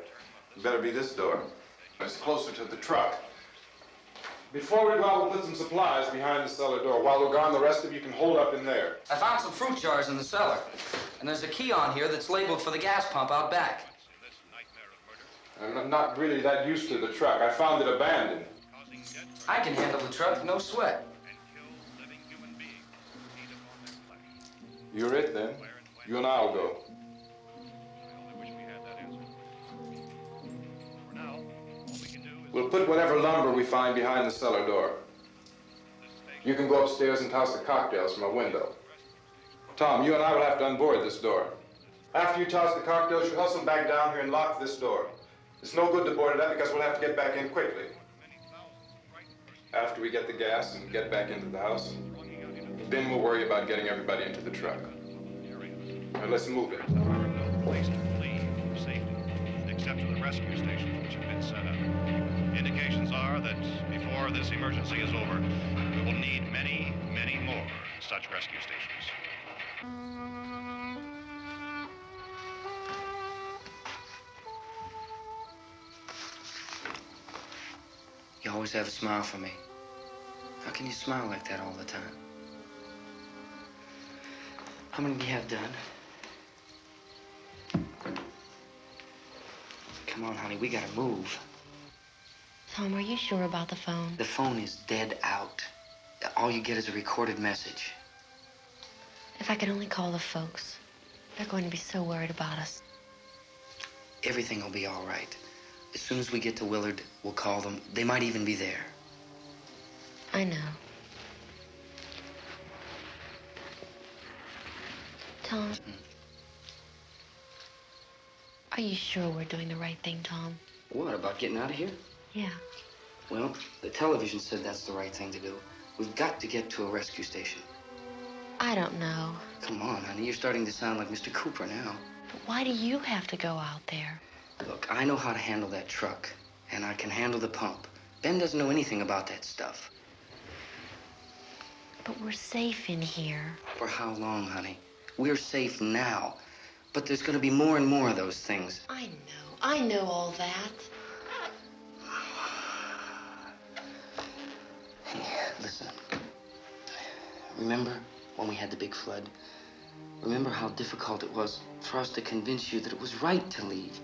It better be this door. It's closer to the truck. Before we go out, we'll put some supplies behind the cellar door. While we're gone, the rest of you can hold up in there. I found some fruit jars in the cellar. And there's a key on here that's labeled for the gas pump out back. I'm not really that used to the truck. I found it abandoned. I can handle the truck, no sweat. You're it, then. You and I'll go. We'll put whatever lumber we find behind the cellar door. You can go upstairs and toss the cocktails from a window. Tom, you and I will have to unboard this door. After you toss the cocktails, you hustle back down here and lock this door. It's no good to board it up because we'll have to get back in quickly. After we get the gas and get back into the house, then we'll worry about getting everybody into the truck. Now let's move it. No place to flee for safety, except to the rescue stations which have been set up. Indications are that before this emergency is over, we will need many, many more such rescue stations. You always have a smile for me. How can you smile like that all the time? How many do you have done? Come on, honey, we gotta move. Tom, are you sure about the phone? The phone is dead out. All you get is a recorded message. If I could only call the folks. They're going to be so worried about us. Everything will be all right. As soon as we get to Willard, we'll call them. They might even be there. I know. Tom. Are you sure we're doing the right thing, Tom? What, about getting out of here? Yeah. Well, the television said that's the right thing to do. We've got to get to a rescue station. I don't know. Come on, honey. You're starting to sound like Mr. Cooper now. But why do you have to go out there? Look, I know how to handle that truck, and I can handle the pump. Ben doesn't know anything about that stuff. But we're safe in here. For how long, honey? We're safe now. But there's going to be more and more of those things. I know all that. Hey, listen. Remember when we had the big flood? Remember how difficult it was for us to convince you that it was right to leave?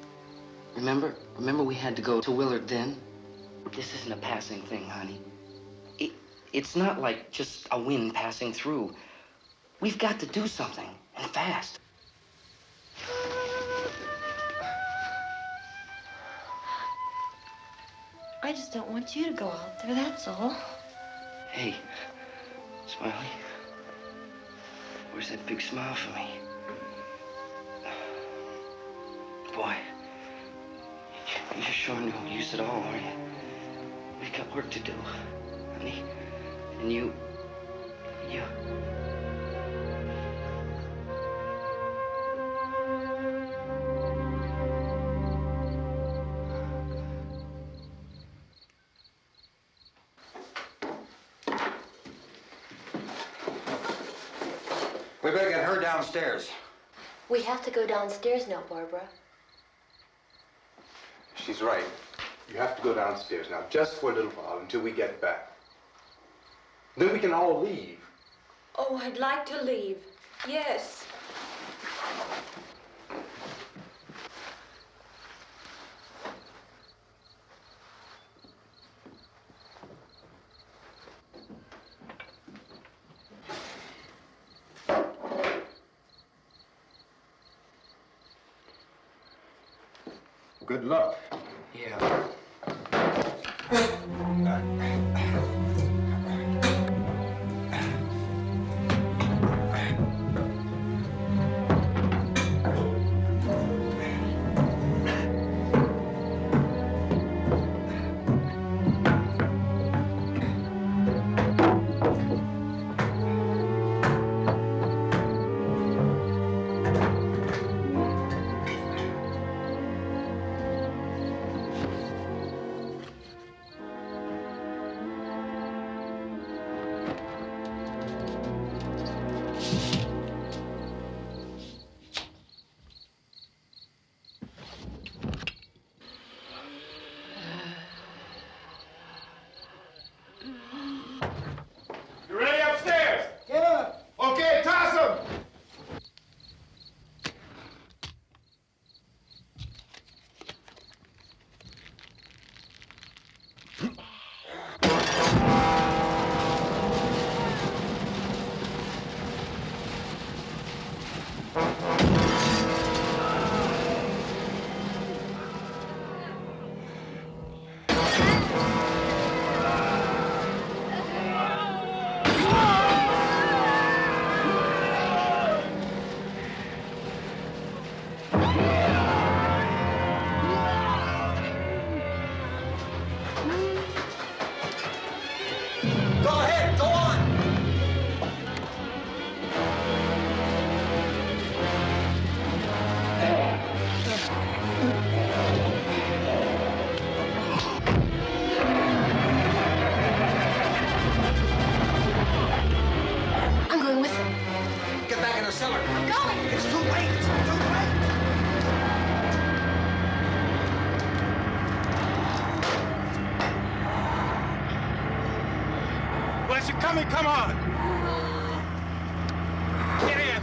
Remember we had to go to Willard then? This isn't a passing thing, honey. It's not like just a wind passing through. We've got to do something, and fast. I just don't want you to go out there, that's all. Hey, Smiley. Where's that big smile for me? Boy, you're showing no use at all, are you? We've got work to do, honey. And you... We better get her downstairs. We have to go downstairs now, Barbara. She's right. You have to go downstairs now, just for a little while, until we get back. Then we can all leave. Oh, I'd like to leave. Yes. Good luck. Yeah. You ready upstairs? Get up. Okay, toss him. Coming, come on! Get in!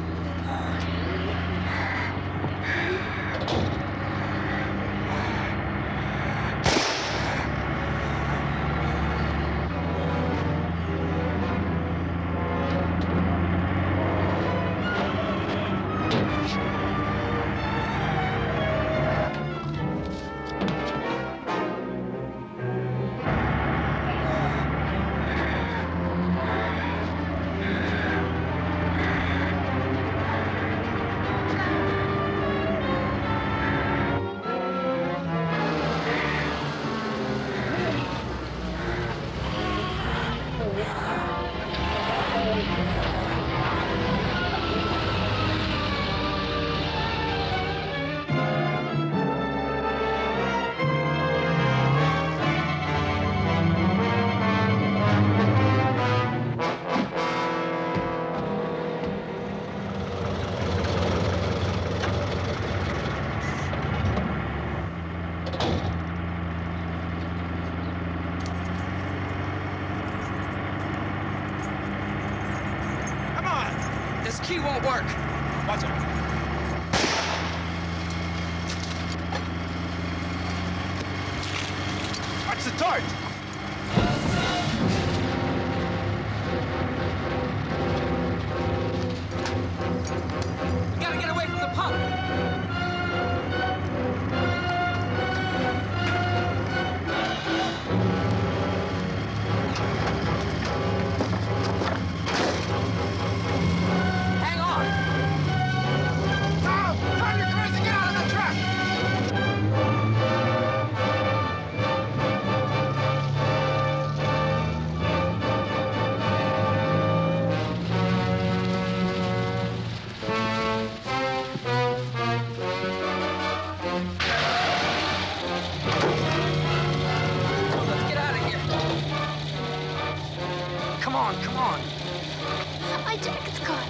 key won't work. Watch it. Watch the torch. We gotta get away from the pump. Hang on. Tom, you're crazy. Get out of the truck. Let's get out of here. Come on, come on. My jacket's caught.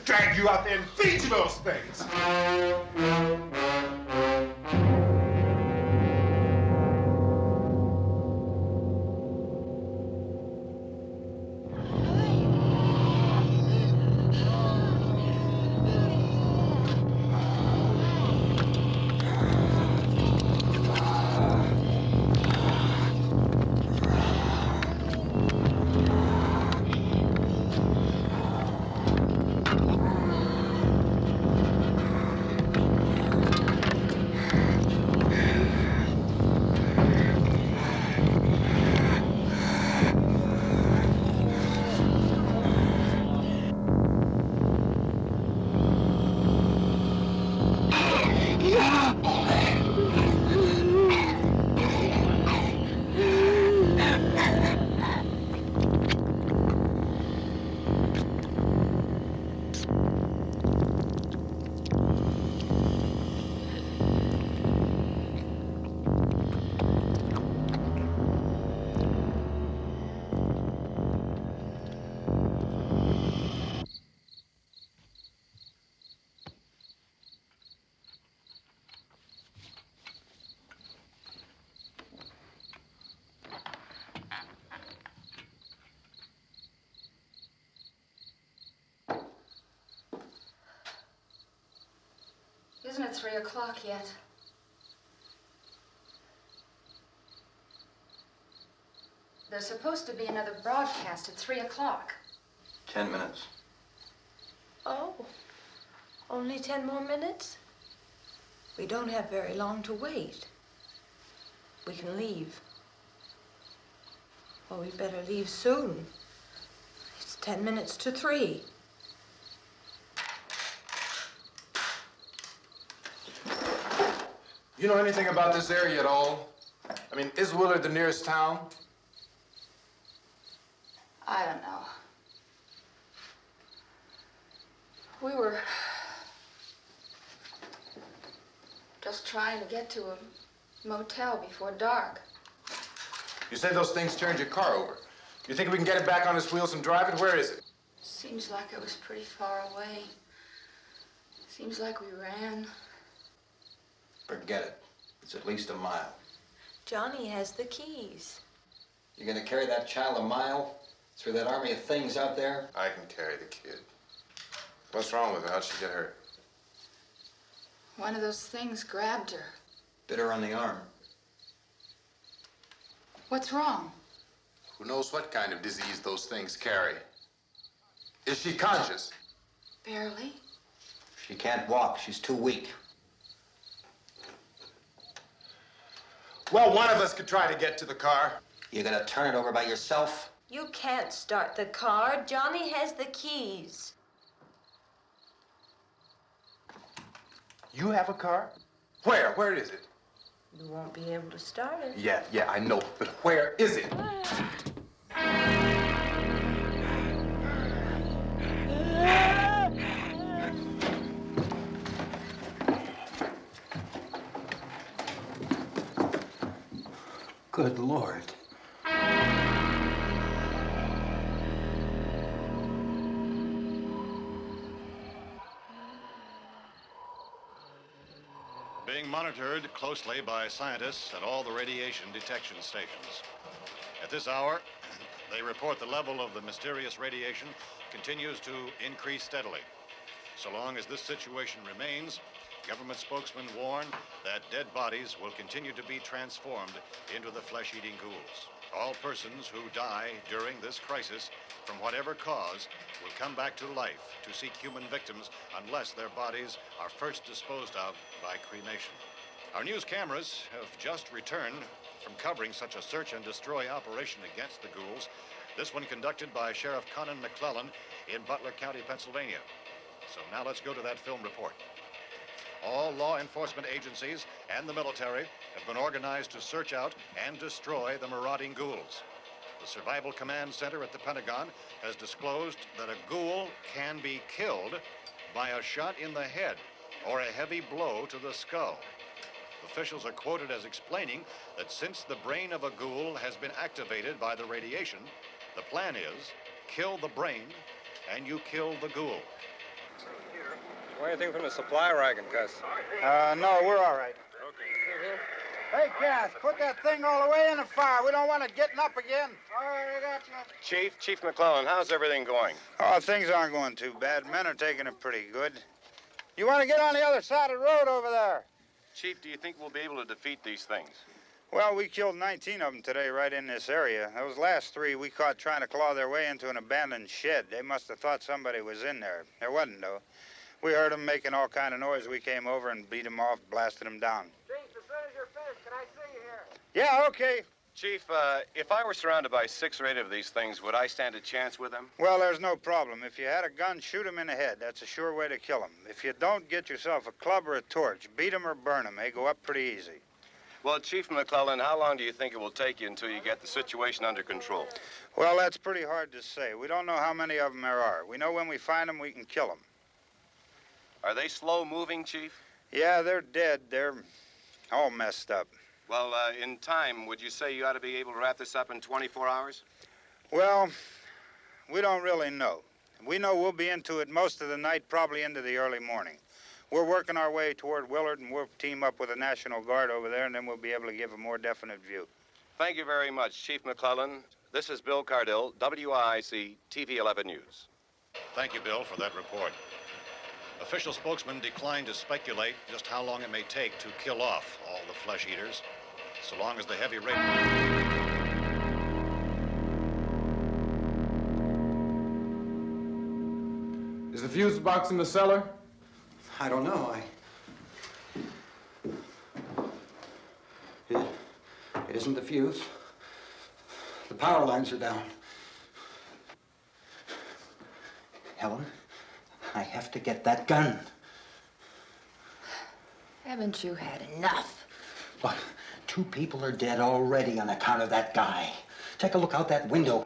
Drag you out there and feed you those things. Isn't it 3 o'clock yet? There's supposed to be another broadcast at 3 o'clock. 10 minutes. Oh, only 10 more minutes? We don't have very long to wait. We can leave. Well, we better leave soon. It's 10 minutes to 3. You know anything about this area at all? I mean, is Willard the nearest town? I don't know. We were just trying to get to a motel before dark. You say those things turned your car over. You think we can get it back on its wheels and drive it? Where is it? Seems like it was pretty far away. Seems like we ran. Forget it. It's at least a mile. Johnny has the keys. You're gonna carry that child a mile through that army of things out there? I can carry the kid. What's wrong with her? How'd she get hurt? One of those things grabbed her. Bit her on the arm. What's wrong? Who knows what kind of disease those things carry? Is she conscious? Barely. She can't walk. She's too weak. Well, one of us could try to get to the car. You gonna turn it over by yourself? You can't start the car. Johnny has the keys. You have a car? Where? Where is it? You won't be able to start it. Yeah, I know. But where is it? Good Lord. Being monitored closely by scientists at all the radiation detection stations. At this hour, they report the level of the mysterious radiation continues to increase steadily. So long as this situation remains, government spokesmen warn that dead bodies will continue to be transformed into the flesh-eating ghouls. All persons who die during this crisis, from whatever cause, will come back to life to seek human victims unless their bodies are first disposed of by cremation. Our news cameras have just returned from covering such a search and destroy operation against the ghouls, this one conducted by Sheriff Conan McClellan in Butler County, Pennsylvania. So now let's go to that film report. All law enforcement agencies and the military have been organized to search out and destroy the marauding ghouls. The Survival Command Center at the Pentagon has disclosed that a ghoul can be killed by a shot in the head or a heavy blow to the skull. Officials are quoted as explaining that since the brain of a ghoul has been activated by the radiation, the plan is kill the brain and you kill the ghoul. Anything from the supply wagon, Gus? No, we're all right. Hey, Cass, put that thing all the way in the fire. We don't want it getting up again. All right, I got you. Chief McClellan, how's everything going? Oh, things aren't going too bad. Men are taking it pretty good. You want to get on the other side of the road over there? Chief, do you think we'll be able to defeat these things? Well, we killed 19 of them today right in this area. Those last 3 we caught trying to claw their way into an abandoned shed. They must have thought somebody was in there. There wasn't, though. We heard them making all kind of noise. We came over and beat them off, blasted them down. Chief, as soon as you're finished, can I see you here? Yeah, okay. Chief, if I were surrounded by 6 or 8 of these things, would I stand a chance with them? Well, there's no problem. If you had a gun, shoot them in the head. That's a sure way to kill them. If you don't, get yourself a club or a torch. Beat them or burn them. They go up pretty easy. Well, Chief McClellan, how long do you think it will take you until you get the situation under control? Well, that's pretty hard to say. We don't know how many of them there are. We know when we find them, we can kill them. Are they slow-moving, Chief? Yeah, they're dead. They're all messed up. Well, in time, would you say you ought to be able to wrap this up in 24 hours? Well, we don't really know. We know we'll be into it most of the night, probably into the early morning. We're working our way toward Willard, and we'll team up with the National Guard over there, and then we'll be able to give a more definite view. Thank you very much, Chief McClellan. This is Bill Cardill, WIC TV 11 News. Thank you, Bill, for that report. Official spokesmen declined to speculate just how long it may take to kill off all the flesh eaters, so long as the heavy rain... Is the fuse box in the cellar? I don't know. It isn't the fuse. The power lines are down. Helen, I have to get that gun. Haven't you had enough? Look, 2 people are dead already on account of that guy. Take a look out that window.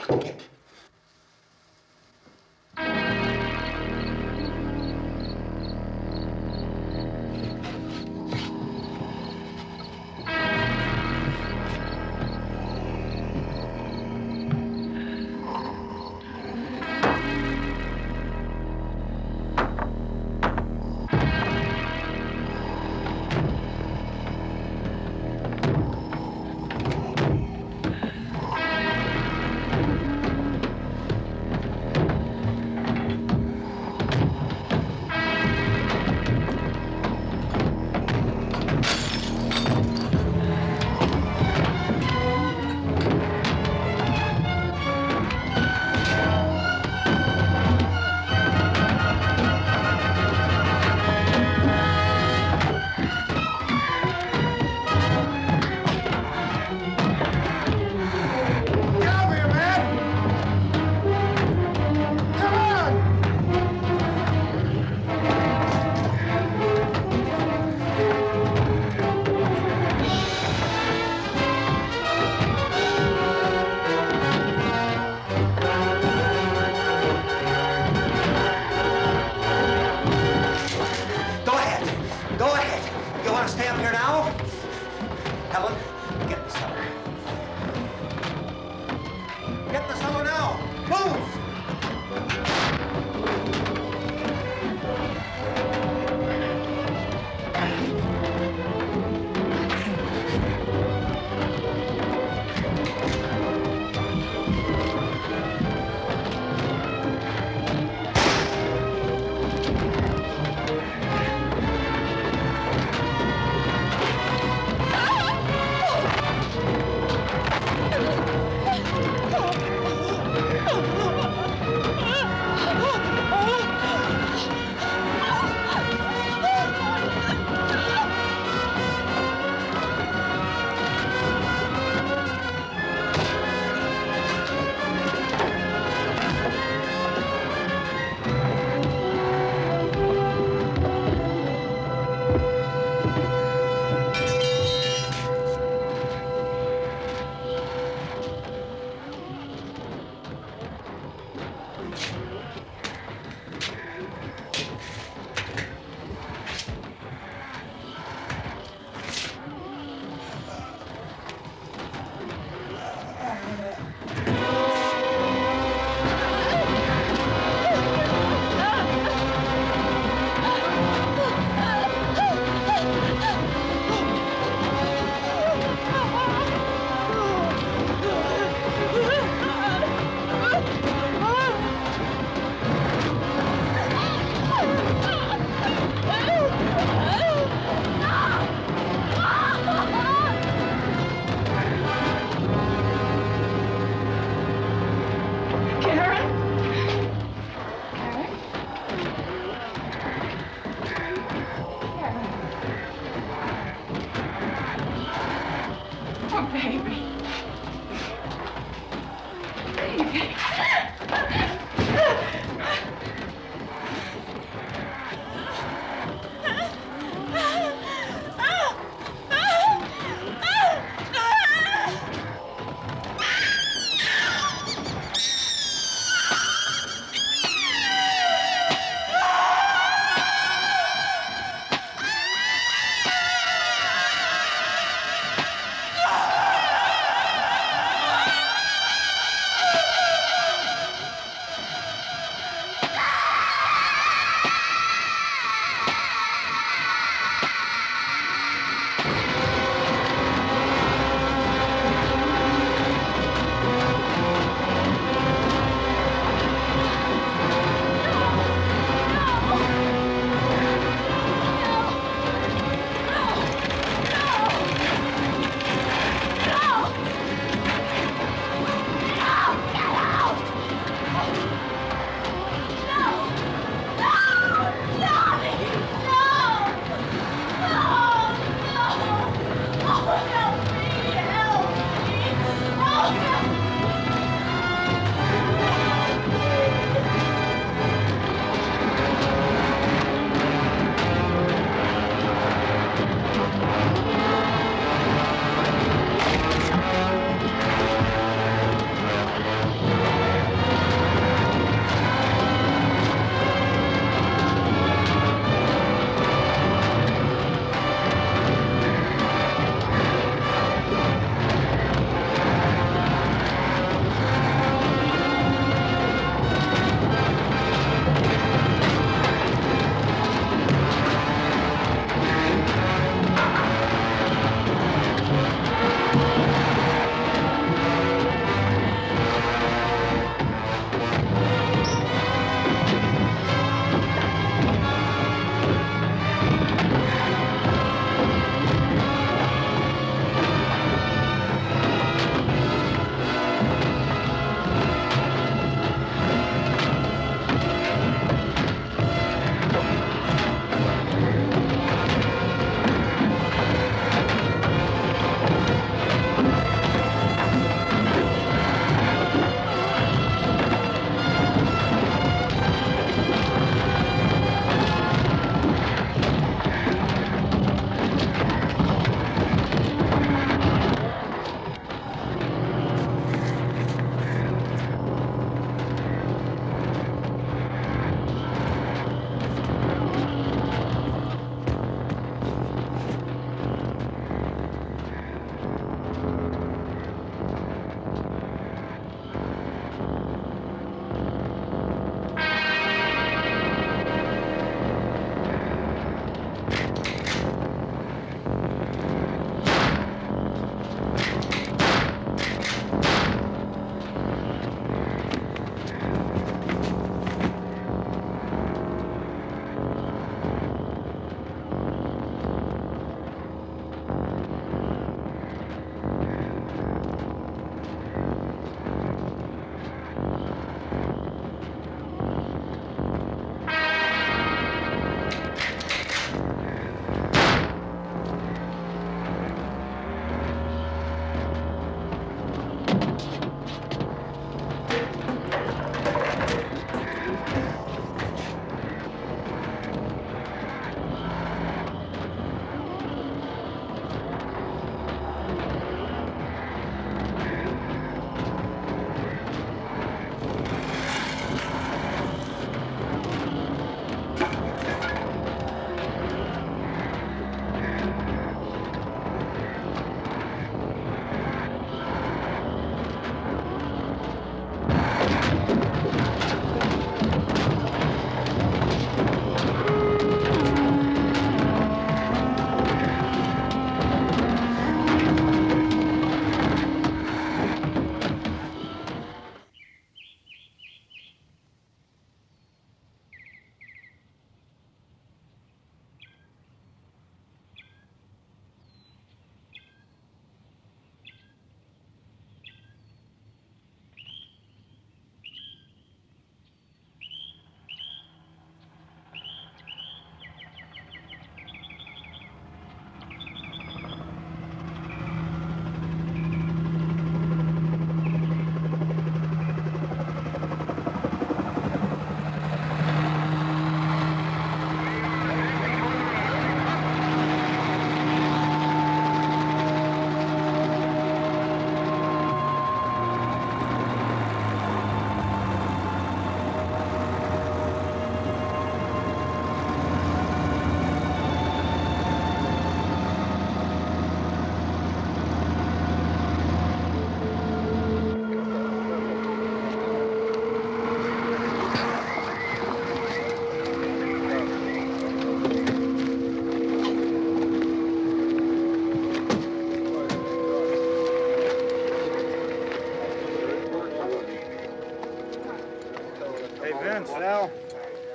Vince, Al.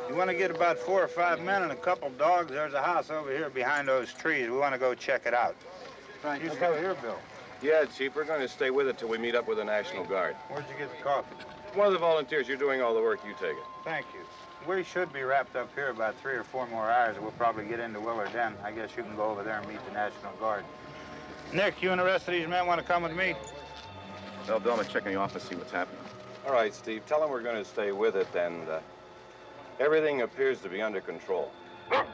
You want to get about 4 or 5 men and a couple dogs? There's a house over here behind those trees. We want to go check it out. Right. You still here, Bill? Yeah, Chief, we're going to stay with it till we meet up with the National Guard. Where'd you get the coffee? One of the volunteers, you're doing all the work, you take it. Thank you. We should be wrapped up here about 3 or 4 more hours. We'll probably get into Willard then. I guess you can go over there and meet the National Guard. Nick, you and the rest of these men want to come with me? Well, Bill, I'm gonna check in the office, see what's happening. All right, Steve, tell them we're going to stay with it, and everything appears to be under control. We're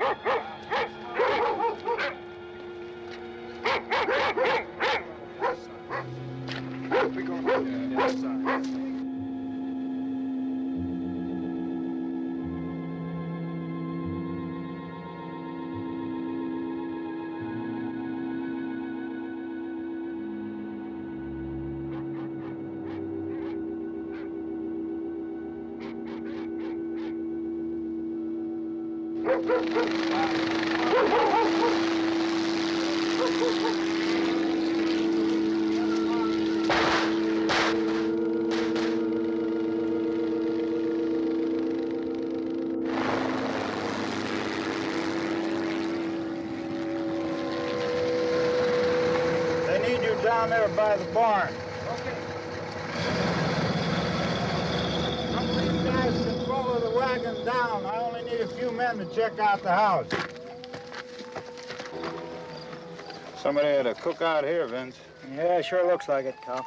going on the outside. They need you down there by the barn. Okay. Some of these guys can follow the wagon down. I only need a few men to check out the house. Somebody had a cookout here, Vince. Yeah, sure looks like it, Cal.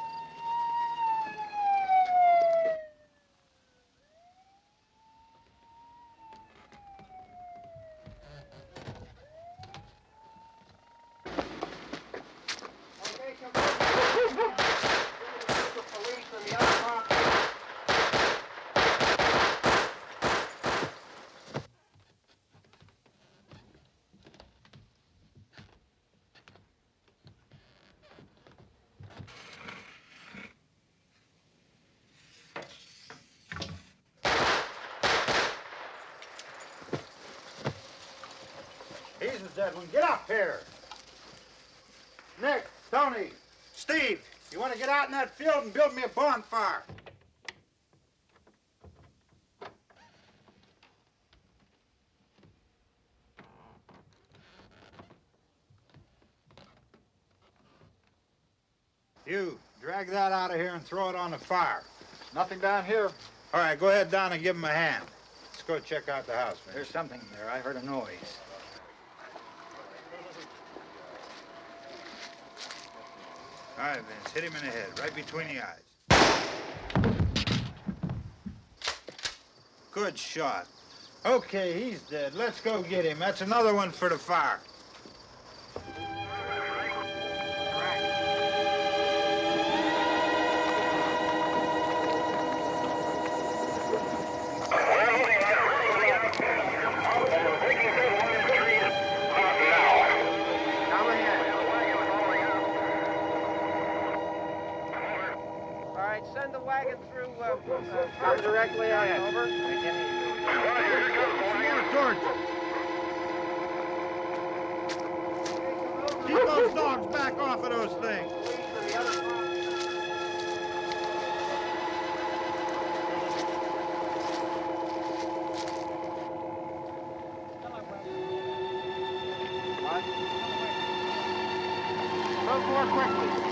He's the dead one. Get up here. Nick, Tony, Steve, you want to get out in that field and build me a bonfire? You, drag that out of here and throw it on the fire. Nothing down here. All right, go ahead down and give him a hand. Let's go check out the house, man. There's something there. I heard a noise. All right, Vince, hit him in the head, right between the eyes. Good shot. Okay, he's dead. Let's go get him. That's another one for the fire. Send the wagon through, come directly ahead. Over. Keep those dogs back off of those things. Move more quickly.